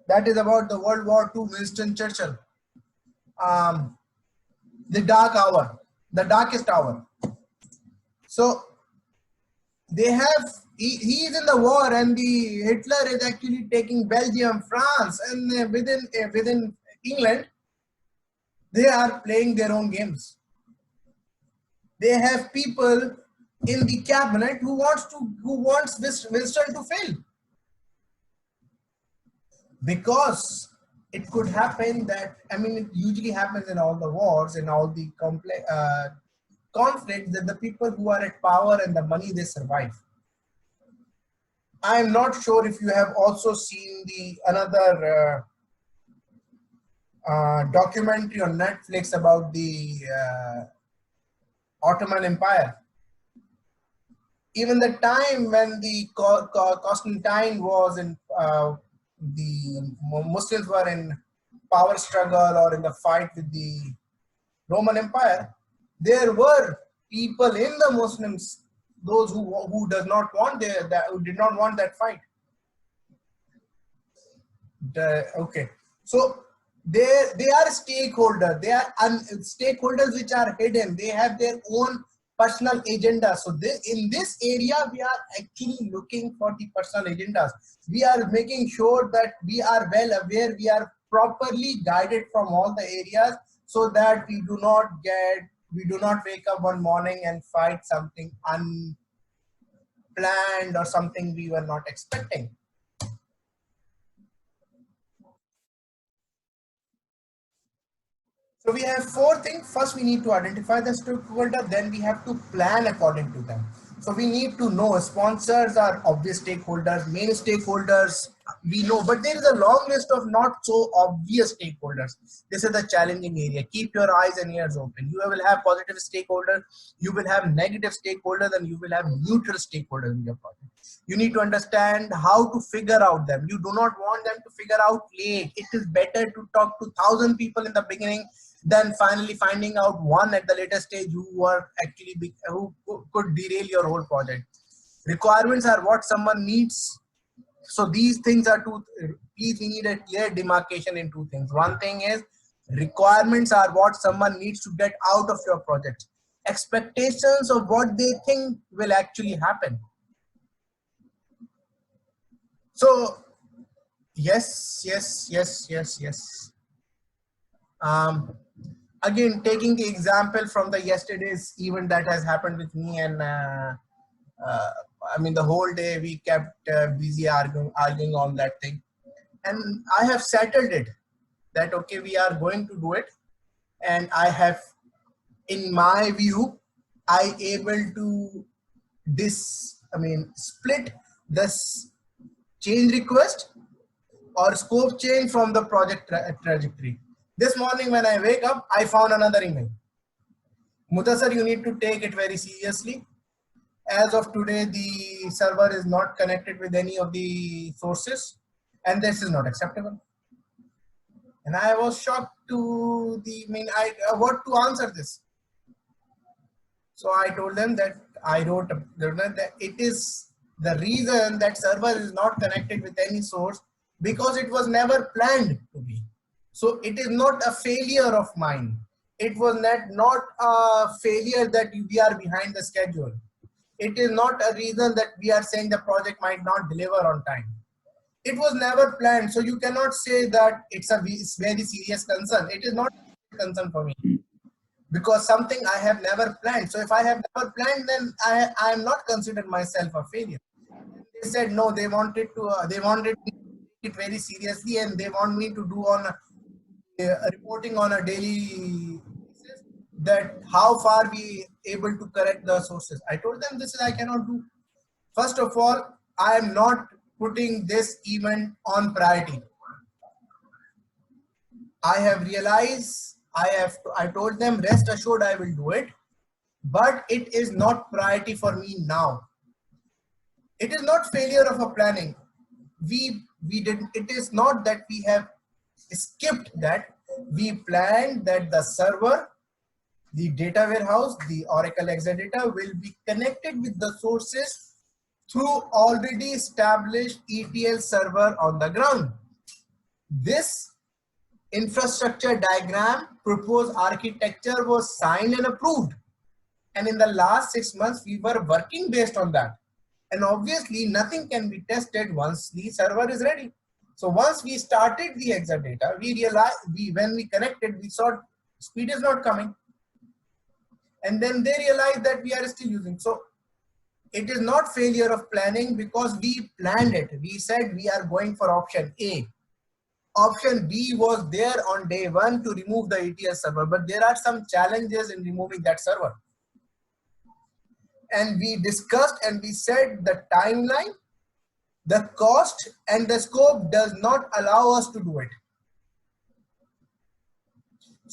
that is about the World War II, Winston Churchill. The dark hour, the darkest hour. So they have, he is in the war, and the Hitler is actually taking Belgium, France, and within England, they are playing their own games. They have people in the cabinet who wants this Winston to fail, because it could happen that, I mean, it usually happens in all the wars and all the conflicts, that the people who are at power and the money, they survive. I'm not sure if you have also seen the another documentary on Netflix about the Ottoman Empire. Even the time when the Constantine was in, the Muslims were in power struggle or in the fight with the Roman Empire, there were people in the Muslims, those who does not want who did not want that fight. Okay, so they are stakeholders. They are stakeholders which are hidden. They have their own personal agenda. So in this area, we are actually looking for the personal agendas. We are making sure that we are well aware, we are properly guided from all the areas, so that we do not wake up one morning and fight something unplanned or something we were not expecting. So we have four things. First, we need to identify the stakeholder. Then we have to plan according to them. So we need to know sponsors are obvious stakeholders, main stakeholders we know, but there is a long list of not so obvious stakeholders. This is the challenging area. Keep your eyes and ears open. You will have positive stakeholders, you will have negative stakeholders, and you will have neutral stakeholders in your project. You need to understand how to figure out them. You do not want them to figure out late. It is better to talk to 1,000 people in the beginning than finally finding out one at the later stage who are actually who could derail your whole project. Requirements are what someone needs. So these things are please we need a clear demarcation in two things. One thing is requirements are what someone needs to get out of your project. Expectations of what they think will actually happen. So yes. Again, taking the example from the yesterday's event that has happened with me, and I mean the whole day we kept busy arguing on that thing, and I have settled it that okay, we are going to do it, and I have, in my view, I able to split this change request or scope change from the project trajectory. This morning when I wake up, I found another email. Mudassar, you need to take it very seriously. As of today, the server is not connected with any of the sources, and this is not acceptable. And I was shocked to what to answer this. So I told them that I wrote that it is the reason that server is not connected with any source because it was never planned to be. So it is not a failure of mine. It was not a failure that we are behind the schedule. It is not a reason that we are saying the project might not deliver on time. It was never planned. So you cannot say that it's very serious concern. It is not a concern for me because something I have never planned. So if I have never planned, then I am not considered myself a failure. They said no, they wanted me to take it very seriously, and they want me to do on reporting on a daily basis that how far we able to correct the sources. I told them this is I cannot do. First of all, I am not putting this event on priority. I have realized I told them rest assured I will do it, but it is not priority for me now. It is not failure of a planning. We did. It is not that we have skipped that. We planned that the server, the data warehouse, the Oracle Exadata will be connected with the sources through already established ETL server on the ground. This infrastructure diagram, proposed architecture was signed and approved. And in the last 6 months, we were working based on that. And obviously nothing can be tested once the server is ready. So once we started the Exadata, we realized when we connected, we saw speed is not coming. And then they realized that we are still using. So it is not failure of planning because we planned it. We said we are going for option A. Option B was there on day one to remove the ETL server, but there are some challenges in removing that server. And we discussed and we said the timeline, the cost and the scope does not allow us to do it.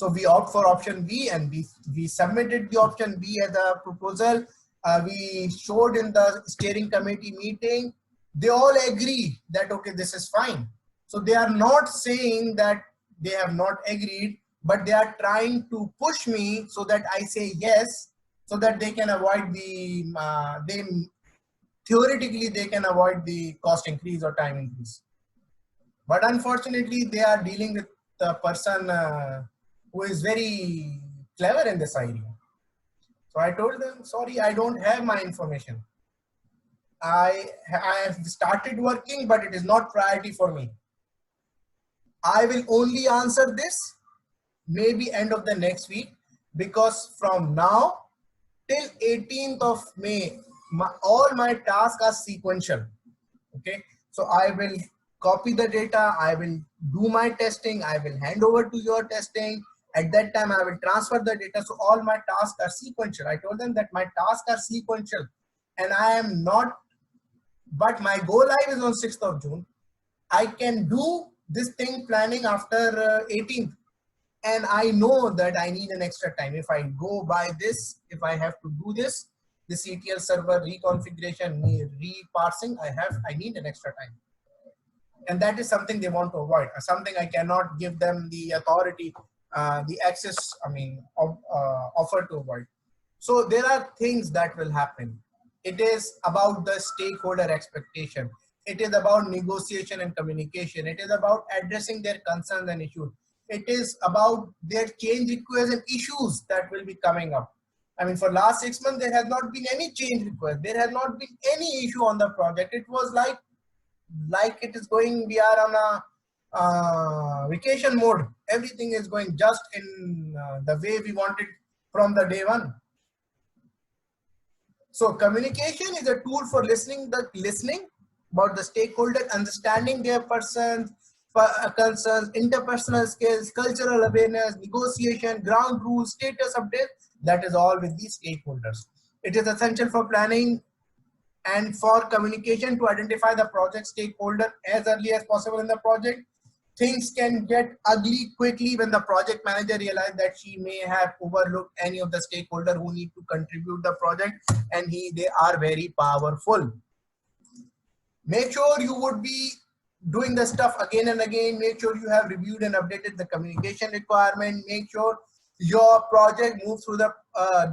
So we opt for option B, and we submitted the option B as a proposal. We showed in the steering committee meeting. They all agree that, okay, this is fine. So they are not saying that they have not agreed, but they are trying to push me so that I say yes, so that they can avoid the, theoretically they can avoid the cost increase or time increase. But unfortunately, they are dealing with a person who is very clever in this idea. So I told them, sorry, I don't have my information. I have started working, but it is not priority for me. I will only answer this maybe end of the next week, because from now till 18th of May, all my tasks are sequential. Okay, so I will copy the data, I will do my testing, I will hand over to your testing. At that time, I will transfer the data. So all my tasks are sequential. I told them that my tasks are sequential, and I am not, but my go live is on 6th of June. I can do this thing planning after 18th. And I know that I need an extra time. If I go by this, if I have to do this, the ETL server reconfiguration, reparsing, I need an extra time. And that is something they want to avoid, something I cannot give them the authority, the access, offer to avoid. So there are things that will happen. It is about the stakeholder expectation. It is about negotiation and communication. It is about addressing their concerns and issues. It is about their change requests and issues that will be coming up. I mean, for last 6 months, there has not been any change request. There has not been any issue on the project. It was like it is going, we are on a vacation mode. Everything is going just in the way we wanted from the day one. So communication is a tool for listening about the stakeholder, understanding their concerns, interpersonal skills, cultural awareness, negotiation, ground rules, status update. That is all with these stakeholders. It is essential for planning and for communication to identify the project stakeholder as early as possible in the project. Things can get ugly quickly when the project manager realizes that she may have overlooked any of the stakeholders who need to contribute the project, and they are very powerful. Make sure you would be doing the stuff again and again. Make sure you have reviewed and updated the communication requirement. Make sure your project moves through the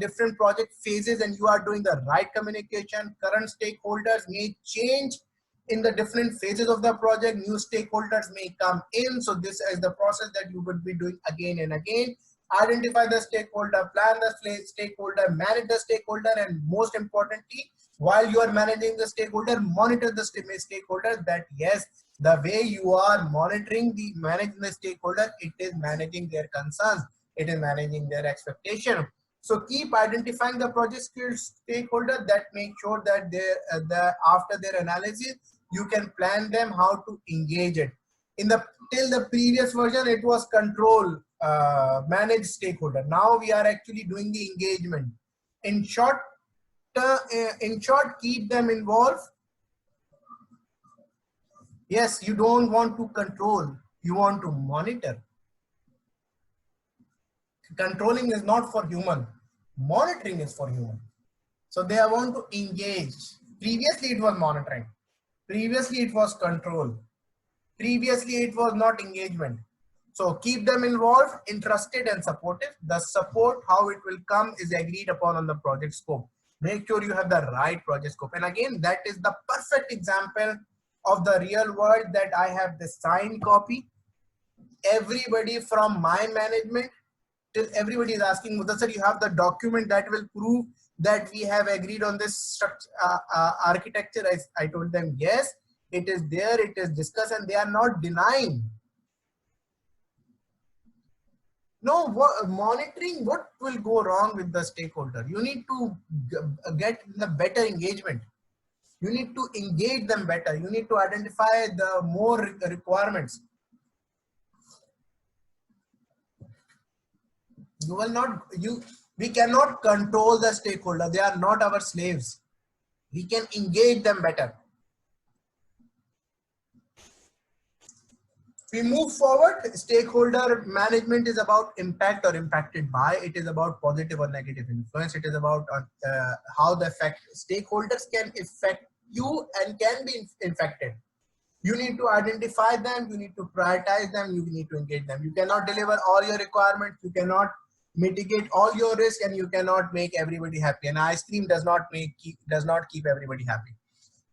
different project phases and you are doing the right communication. Current stakeholders may change in the different phases of the project. New stakeholders may come in. So this is the process that you would be doing again and again. Identify the stakeholder, plan the stakeholder, manage the stakeholder, and most importantly, while you are managing the stakeholder, monitor the stakeholder, that yes, the way you are managing the stakeholder, it is managing their concerns, it is managing their expectation. So keep identifying the project stakeholder, that make sure that after their analysis, you can plan them how to engage it. Till the previous version, it was control, manage stakeholder. Now we are actually doing the engagement. In short, keep them involved. Yes, you don't want to control, you want to monitor. Controlling is not for human, monitoring is for human. So they want to engage. Previously it was monitoring, previously it was control, previously it was not engagement. So keep them involved, interested and supportive. The support, how it will come, is agreed upon on the project scope. Make sure you have the right project scope. And again, that is the perfect example of the real world, that I have the signed copy. Everybody from my management till everybody is asking, Mudassar, you have the document that will prove that we have agreed on this architecture? I told them, yes, it is there, it is discussed, and they are not denying. No, monitoring, what will go wrong with the stakeholder? You need to get the better engagement. You need to engage them better. You need to identify the more requirements. We cannot control the stakeholder. They are not our slaves. We can engage them better. We move forward. Stakeholder management is about impact or impacted by. It is about positive or negative influence. It is about how the effect stakeholders can affect you and can be infected. You need to identify them. You need to prioritize them. You need to engage them. You cannot deliver all your requirements. You cannot mitigate all your risk, and you cannot make everybody happy. And ice cream does not keep everybody happy.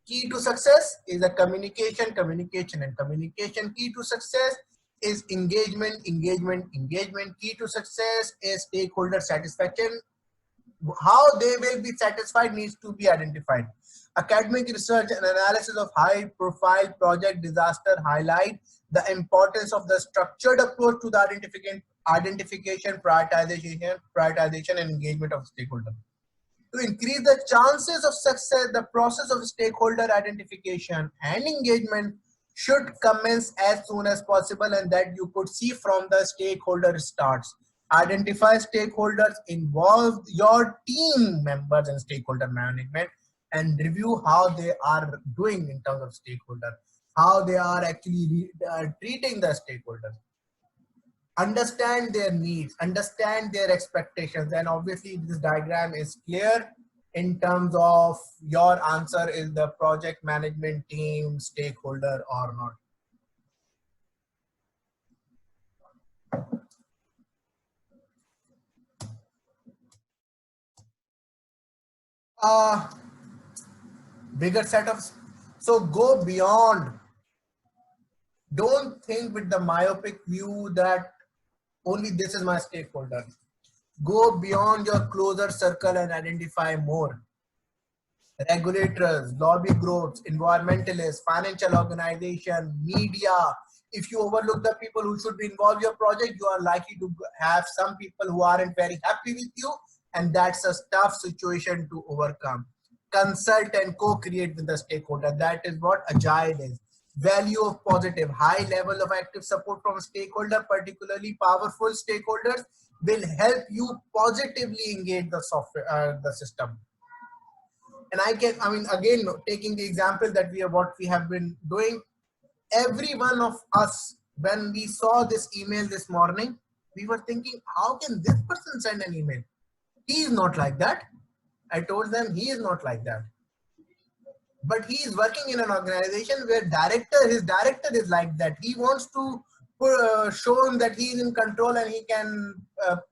Key to success is a communication, communication, and communication. Key to success is engagement, engagement, engagement. Key to success is stakeholder satisfaction. How they will be satisfied needs to be identified. Academic research and analysis of high profile project disaster highlight the importance of the structured approach to the identification, prioritization, and engagement of stakeholders. To increase the chances of success, the process of stakeholder identification and engagement should commence as soon as possible, and that you could see from the stakeholder starts. Identify stakeholders, involve your team members in stakeholder management, and review how they are doing in terms of stakeholder, how they are actually treating the stakeholders. Understand their needs, understand their expectations, and obviously this diagram is clear in terms of your answer is the project management team stakeholder or not. Bigger set of, so go beyond. Don't think with the myopic view that only this is my stakeholder. Go beyond your closer circle and identify more. Regulators, lobby groups, environmentalists, financial organization, media. If you overlook the people who should be involved in your project, you are likely to have some people who aren't very happy with you, and that's a tough situation to overcome. Consult and co-create with the stakeholder. That is what Agile is. Value of positive, high level of active support from stakeholder, particularly powerful stakeholders, will help you positively engage the software, the system. And again, taking the example that what we have been doing, every one of us, when we saw this email this morning, we were thinking, how can this person send an email? He is not like that. I told them he is not like that. But he is working in an organization where his director is like that. He wants to show him that he is in control and he can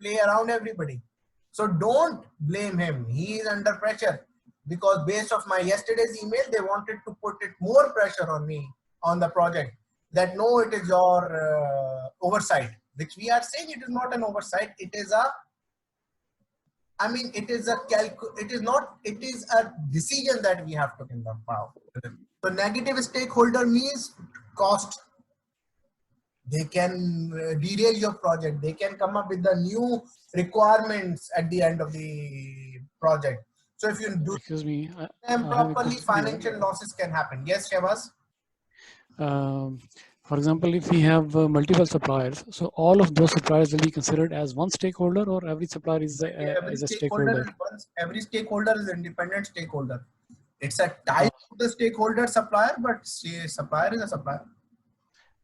play around everybody. So don't blame him. He is under pressure, because based off my yesterday's email, they wanted to put it more pressure on me on the project, that no, it is your oversight, which we are saying it is not an oversight. It is a, it is a decision that we have to think about. So negative stakeholder means cost. They can derail your project. They can come up with the new requirements at the end of the project. So if you do them properly, financial losses can happen. Yes, Shehbaz? For example, if we have multiple suppliers, so all of those suppliers will be considered as one stakeholder, or every supplier is a stakeholder? Every stakeholder is independent stakeholder. It's a type of the stakeholder supplier, but supplier is a supplier.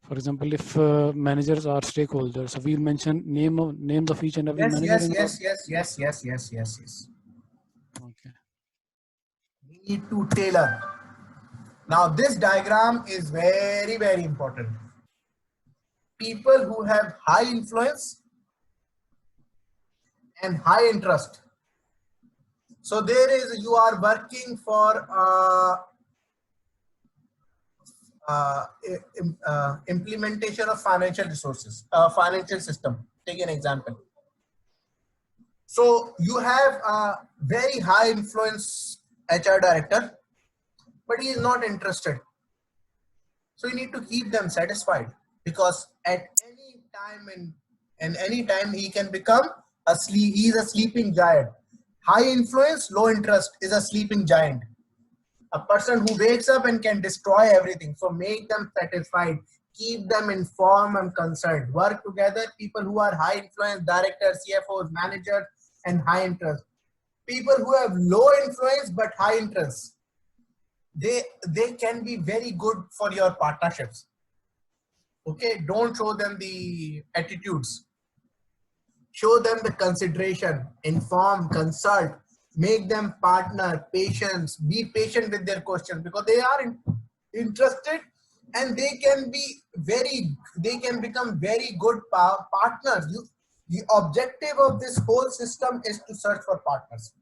For example, if managers are stakeholders, so we'll mention names of each and every manager. Yes. Okay. We need to tailor. Now, this diagram is very, very important. People who have high influence and high interest. So you are working for implementation of financial resources, financial system. Take an example. So you have a very high influence HR director, but he is not interested. So you need to keep them satisfied, because at any time he can become he's a sleeping giant. High influence, low interest is a sleeping giant. A person who wakes up and can destroy everything. So make them satisfied, keep them informed and concerned. Work together, people who are high influence, directors, CFOs, managers, and high interest. People who have low influence but high interest, they can be very good for your partnerships. Okay, don't show them the attitudes. Show them the consideration, inform, consult, make them partner, patience, be patient with their questions because they are interested and they can become very good partners. The objective of this whole system is to search for partners.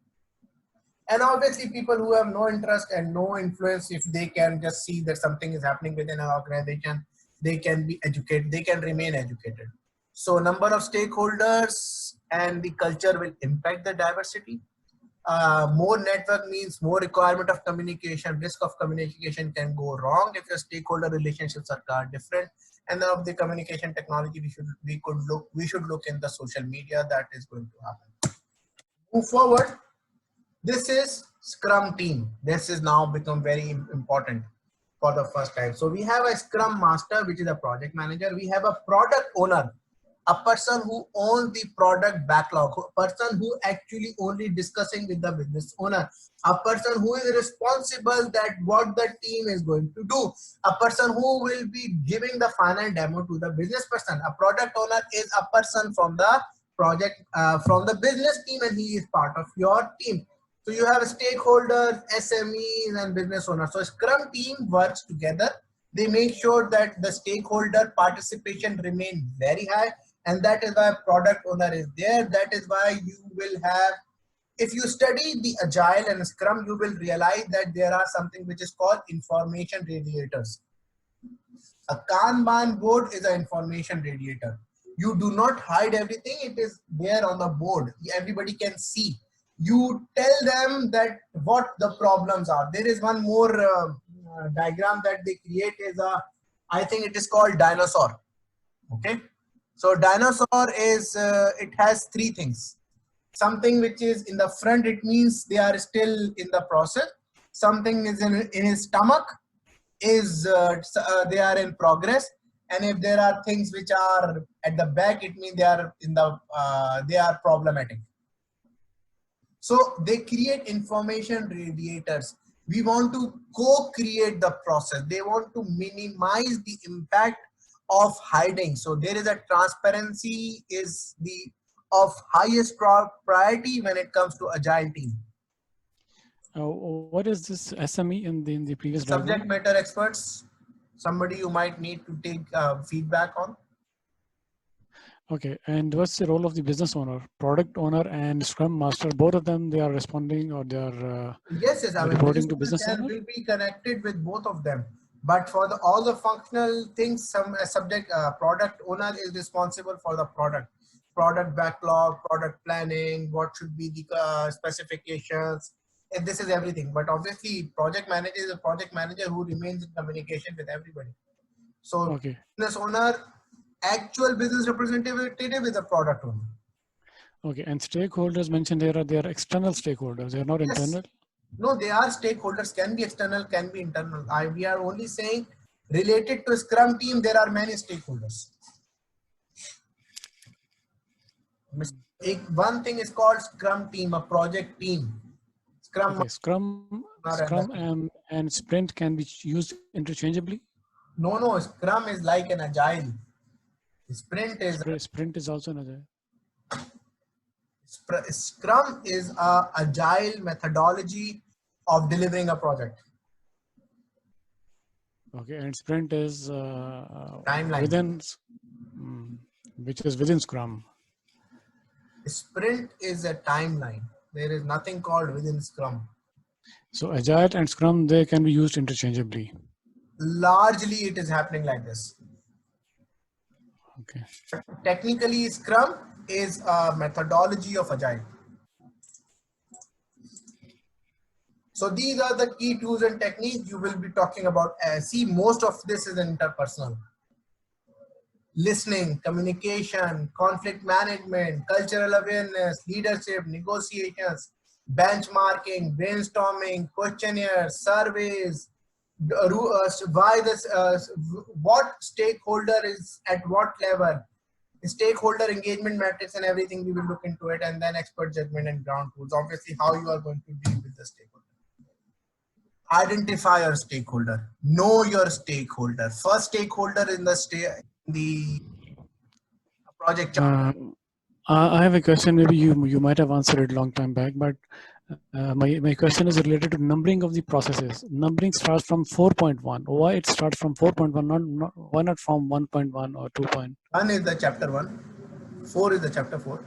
And obviously people who have no interest and no influence, if they can just see that something is happening within an organization, they can be educated, they can remain educated. So number of stakeholders and the culture will impact the diversity. More network means more requirement of communication. Risk of communication can go wrong if your stakeholder relationships are different. And of the communication technology, we should look in the social media that is going to happen. Move forward. This is Scrum team. This is now become very important for the first time. So we have a Scrum master, which is a project manager. We have a product owner, a person who owns the product backlog, a person who actually only discussing with the business owner, a person who is responsible that what the team is going to do, a person who will be giving the final demo to the business person. A product owner is a person from the project, from the business team, and he is part of your team. So you have stakeholders, SMEs, and business owners. So Scrum team works together. They make sure that the stakeholder participation remains very high. And that is why product owner is there. That is why you will have, if you study the Agile and Scrum, you will realize that there are something which is called information radiators. A Kanban board is an information radiator. You do not hide everything. It is there on the board. Everybody can see. You tell them that what the problems are. There is one more diagram that they create is I think it is called dinosaur. Okay. So dinosaur is, it has three things. Something which is in the front, it means they are still in the process. Something is in his stomach, is they are in progress. And if there are things which are at the back, it means they are in the, they are problematic. So they create information radiators. We want to co-create the process. They want to minimize the impact of hiding. So there is a transparency is the of highest priority when it comes to Agile team. What is this SME in the previous Subject diagram? matter experts, somebody you might need to take feedback on. Okay, and what's the role of the business owner, product owner, and Scrum Master? Both of them, they are responding or they are yes, I mean, reporting to business owner. Will be connected with both of them. But for the all the functional things, some subject product owner is responsible for the product backlog, product planning, what should be the specifications. And this is everything. But obviously, project manager is a project manager who remains in communication with everybody. So, okay. Business owner, actual business representative is a product owner. Okay, and stakeholders mentioned there are external stakeholders. They are not internal. No, they are stakeholders. Can be external, can be internal. We are only saying related to Scrum team. There are many stakeholders. One thing is called Scrum team, a project team. Scrum and Sprint can be used interchangeably. No, Scrum is like an Agile. Sprint is also an Agile. Scrum is a Agile methodology of delivering a project. Okay, and Sprint is timeline within, which is within Scrum. Sprint is a timeline. There is nothing called within Scrum. So Agile and Scrum, they can be used interchangeably. Largely, it is happening like this. Okay. Technically, Scrum is a methodology of Agile. So these are the key tools and techniques you will be talking about. See, most of this is interpersonal. Listening, communication, conflict management, cultural awareness, leadership, negotiations, benchmarking, brainstorming, questionnaires, surveys, why this, what stakeholder is at what level, stakeholder engagement metrics and everything. We will look into it, and then expert judgment and ground tools. Obviously, how you are going to deal with the stakeholder. Identify your stakeholder. Know your stakeholder. First stakeholder in the the project chart. I have a question. Maybe you might have answered it long time back, but my question is related to numbering of the processes. Numbering starts from 4.1. Why it starts from 4.1? Why not from 1.1 or 2. 1 is the chapter 1, 4 is the chapter 4.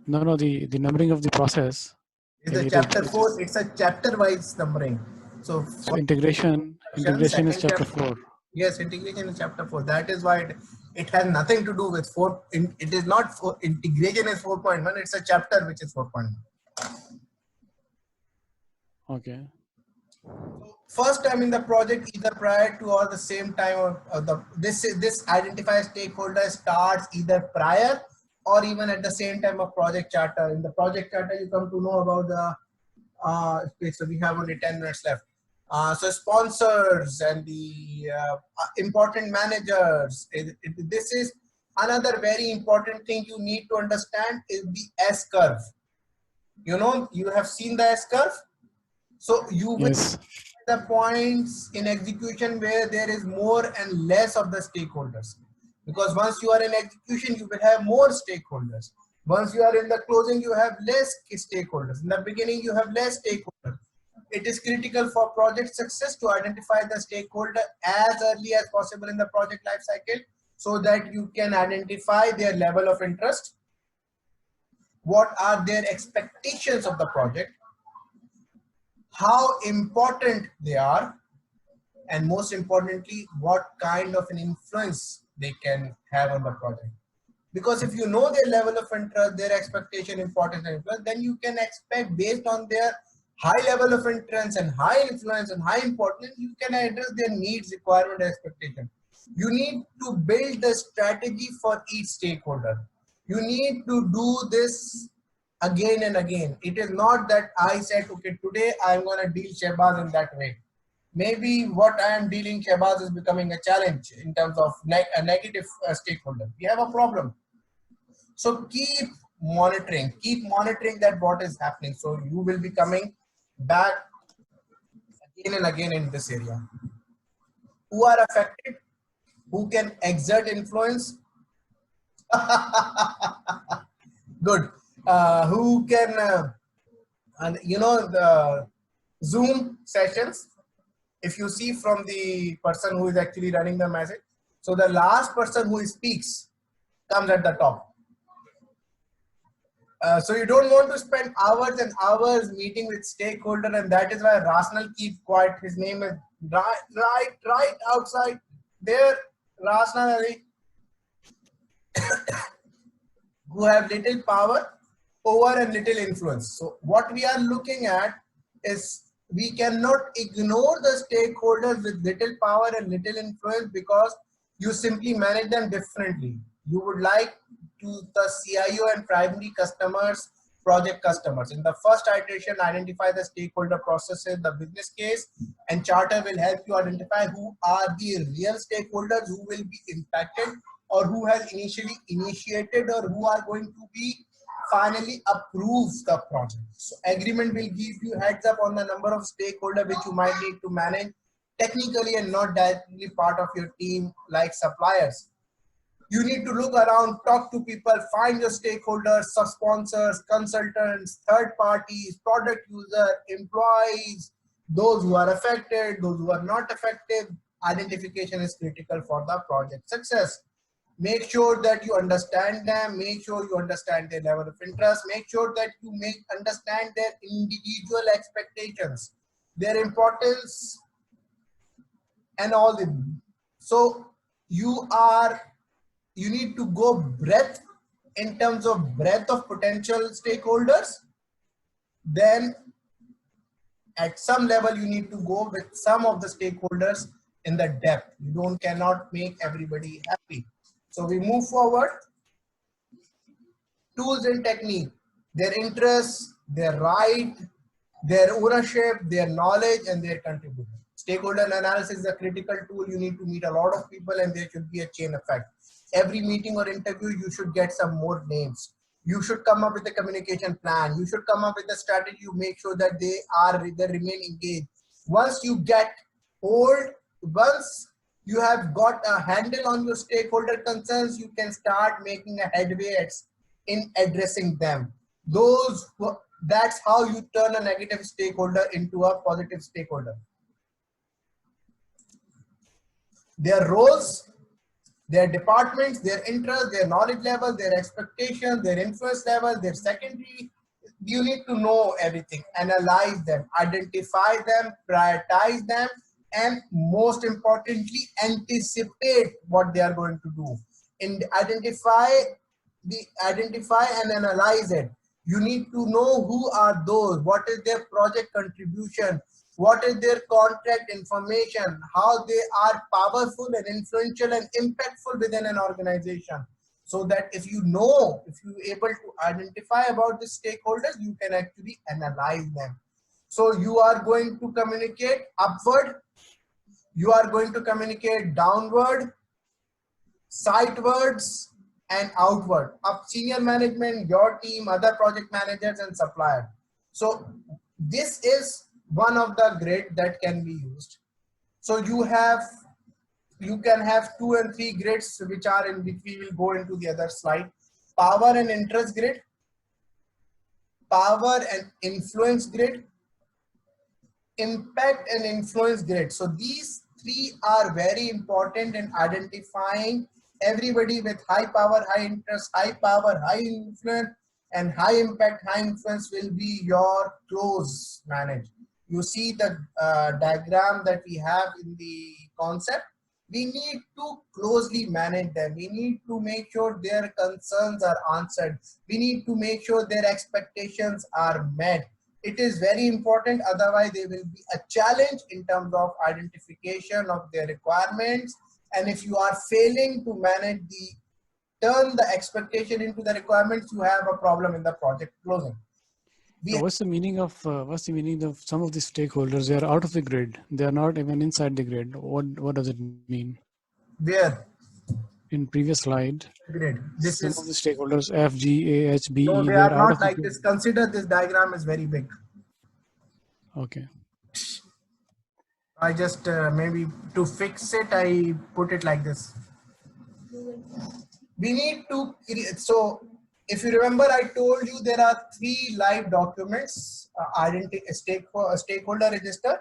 No, the numbering of the process. Is the chapter 4, it's a chapter wise numbering. So integration is chapter 4. Yes, integration is chapter 4. That is why it has nothing to do with 4. It is not integration is 4.1. It's a chapter which is 4.1. Okay. First time in the project, either prior to or the same time, or this identify stakeholder starts either prior or even at the same time of project charter. In the project charter, you come to know about the so we have only 10 minutes left. So sponsors and the important managers. This is another very important thing you need to understand is the S curve. You know, you have seen the S curve. So you will Yes. the points in execution where there is more and less of the stakeholders, because once you are in execution you will have more stakeholders. Once you are in the closing you have less stakeholders. In the beginning you have less stakeholders. It is critical for project success to identify the stakeholder as early as possible in the project life cycle so that you can identify their level of interest, what are their expectations of the project, how important they are, and most importantly, what kind of an influence they can have on the project. Because if you know their level of interest, their expectation, importance, and influence, then you can expect based on their high level of interest and high influence and high importance, you can address their needs, requirement, and expectation. You need to build the strategy for each stakeholder. You need to do this again and again. It is not that I said, okay, today I'm going to deal Shehbaz in that way. Maybe what I am dealing Shehbaz is becoming a challenge in terms of a negative stakeholder. We have a problem. So keep monitoring that what is happening. So you will be coming back again and again in this area. Who are affected? Who can exert influence? Good. Who can, and you know, the Zoom sessions, if you see from the person who is actually running the message, so the last person who speaks comes at the top. So you don't want to spend hours and hours meeting with stakeholder, and that is why Rasnal keeps quiet. His name is right outside there, Rasnal Ali, who have little power over and little influence. So what we are looking at is we cannot ignore the stakeholders with little power and little influence because you simply manage them differently. You would like to the CIO and primary customers, project customers. In the first iteration, identify the stakeholder processes, the business case, and charter will help you identify who are the real stakeholders who will be impacted or who has initially initiated or who are going to be finally approves the project. So agreement will give you heads up on the number of stakeholders which you might need to manage technically and not directly part of your team like suppliers. You need to look around, talk to people, find your stakeholders, sponsors, consultants, third parties, product user, employees, those who are affected, those who are not affected. Identification is critical for the project success. Make sure that you understand them, make sure you understand their level of interest, make sure that you understand their individual expectations, their importance, and all the. So you need to go breadth in terms of breadth of potential stakeholders. Then at some level you need to go with some of the stakeholders in the depth. You cannot make everybody happy. So we move forward. Tools and technique, their interests, their right, their ownership, their knowledge, and their contribution. Stakeholder analysis is a critical tool. You need to meet a lot of people and there should be a chain effect. Every meeting or interview, you should get some more names. You should come up with a communication plan. You should come up with a strategy to make sure that they remain engaged. Once you get hold, once you have got a handle on your stakeholder concerns, you can start making a headway in addressing them. That's how you turn a negative stakeholder into a positive stakeholder. Their roles, their departments, their interests, their knowledge level, their expectations, their influence level, their secondary. You need to know everything, analyze them, identify them, prioritize them, and most importantly, anticipate what they are going to do. And identify and analyze it. You need to know who are those, what is their project contribution, what is their contract information, how they are powerful and influential and impactful within an organization. So that if you able to identify about the stakeholders, you can actually analyze them. So you are going to communicate upward, you are going to communicate downward, sightwards, and outward, up senior management, your team, other project managers, and supplier. So this is one of the grid that can be used. So you can have 2 and 3 grids, which we will go into the other slide. Power and interest grid, power and influence grid, impact and influence grid. So these 3 are very important in identifying everybody with high power, high interest, high power, high influence, and high impact, high influence will be your close managed. You see the diagram that we have in the concept. We need to closely manage them. We need to make sure their concerns are answered. We need to make sure their expectations are met. It is very important, otherwise there will be a challenge in terms of identification of their requirements. And if you are failing to turn the expectation into the requirements, you have a problem in the project closing. So what's the meaning of some of the stakeholders? They are out of the grid. They are not even inside the grid. What does it mean? Where? In previous slide, grid. Some of the stakeholders F, G, A, H, B, no, E. they are not like this. Consider this diagram is very big. Okay. I just maybe to fix it, I put it like this. We need to, so if you remember, I told you there are 3 live documents: stakeholder register,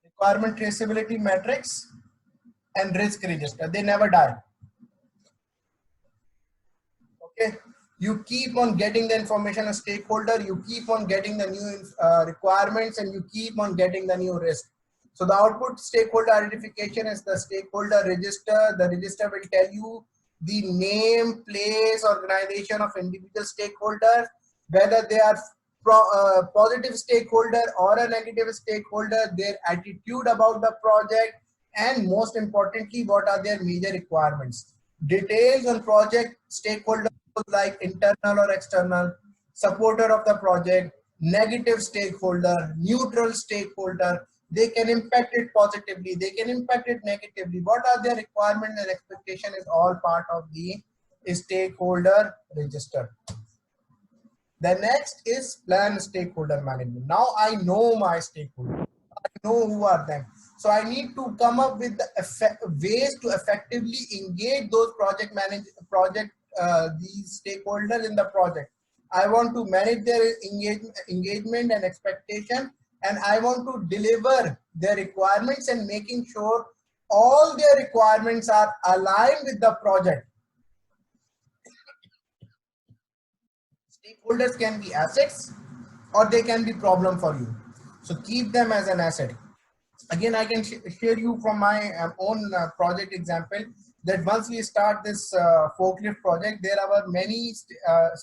requirement traceability matrix, and risk register. They never die. Okay, you keep on getting the information as stakeholder, you keep on getting the new requirements, and you keep on getting the new risk. So the output stakeholder identification is the stakeholder register. The register will tell you the name, place, organization of individual stakeholders, whether they are positive stakeholder or a negative stakeholder, their attitude about the project, and most importantly, what are their major requirements. Details on project stakeholder like internal or external, supporter of the project, negative stakeholder, neutral stakeholder. They can impact it positively, they can impact it negatively. What are their requirements and expectation is all part of the stakeholder register. The next is plan stakeholder management. Now I know my stakeholders, I know who are them. So I need to come up with the ways to effectively engage those these stakeholders in the project. I want to manage their engagement and expectation, and I want to deliver their requirements and making sure all their requirements are aligned with the project. Stakeholders can be assets or they can be problem for you. So keep them as an asset. Again, I can share you from my own project example that once we start this forklift project, there are many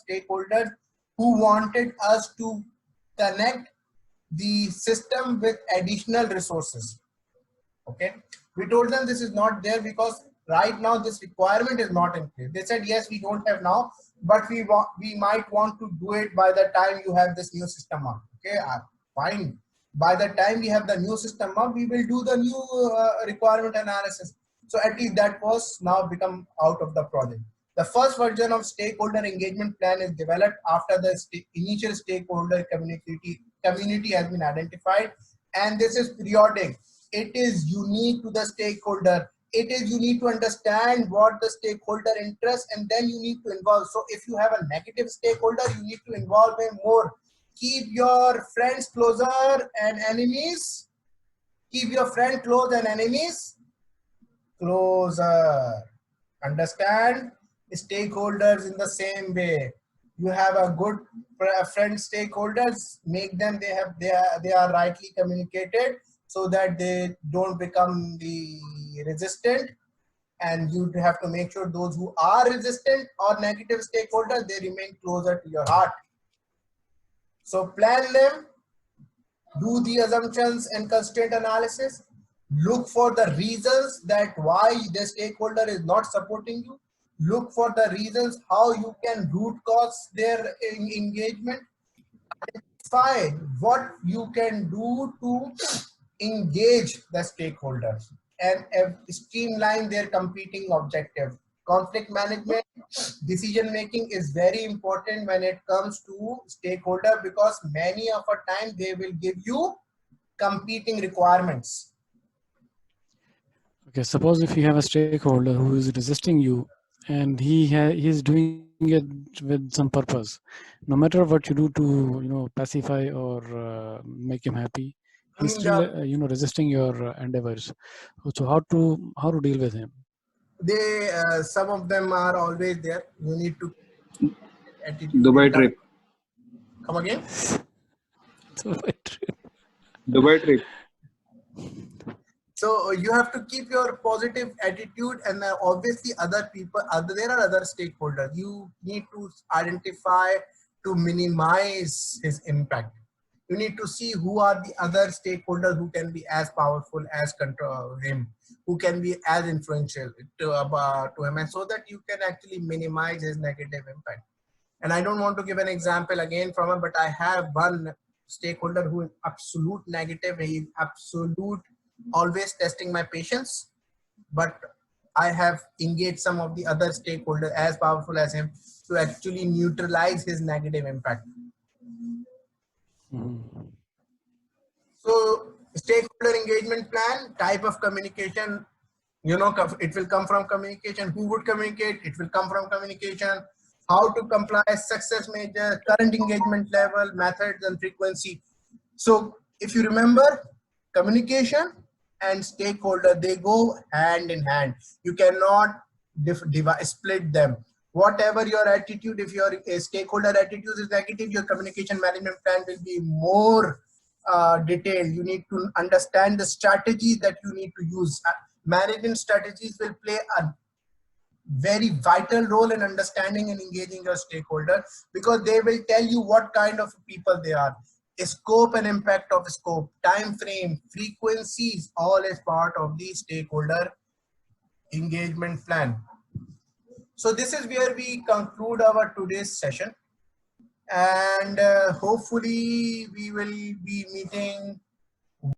stakeholders who wanted us to connect the system with additional resources. Okay, we told them this is not there because right now this requirement is not in place. They said yes, we don't have now, but we might want to do it by the time you have this new system up. Okay, fine. By the time we have the new system up, we will do the new requirement analysis. So at least that was now become out of the project. The first version of stakeholder engagement plan is developed after the initial stakeholder community has been identified, and this is periodic. it is unique to the stakeholder. It is you need to understand what the stakeholder interests, and then you need to involve. So if you have a negative stakeholder, you need to involve him more. Keep your friends closer and enemies. Keep your friend close and enemies closer. Understand stakeholders in the same way. You have a good friend stakeholders, make them they are rightly communicated so that they don't become the resistant, and you have to make sure those who are resistant or negative stakeholders, they remain closer to your heart. So plan them, do the assumptions and constraint analysis, look for the reasons that why the stakeholder is not supporting you, look for the reasons how you can root cause their engagement, identify what you can do to engage the stakeholders, and streamline their competing objective. Conflict management, decision making is very important when it comes to stakeholder, because many of our time they will give you competing requirements. Okay, suppose if you have a stakeholder who is resisting you, and he's doing it with some purpose, no matter what you do to pacify or make him happy, I he's mean, still resisting your endeavors. So how to deal with him? they some of them are always there. You need to attitude Dubai and trip. come again. Dubai trip. So you have to keep your positive attitude, and obviously other people, there are other stakeholders. You need to identify to minimize his impact. You need to see who are the other stakeholders who can be as powerful as control him, who can be as influential to him, and so that you can actually minimize his negative impact. And I don't want to give an example again from him, but I have one stakeholder who is absolute negative. He is absolute, always testing my patience. But I have engaged some of the other stakeholders as powerful as him to actually neutralize his negative impact. So stakeholder engagement plan, type of communication, it will come from communication. Who would communicate? It will come from communication. How to comply, success measure, current engagement level, methods and frequency. So if you remember, communication and stakeholder, they go hand in hand. You cannot split them. Whatever your attitude, if your stakeholder attitude is negative, your communication management plan will be more detailed. You need to understand the strategies that you need to use. Management strategies will play a very vital role in understanding and engaging your stakeholder, because they will tell you what kind of people they are. Scope and impact of scope, time frame, frequencies, all is part of the stakeholder engagement plan. So this is where we conclude our today's session, and hopefully we will be meeting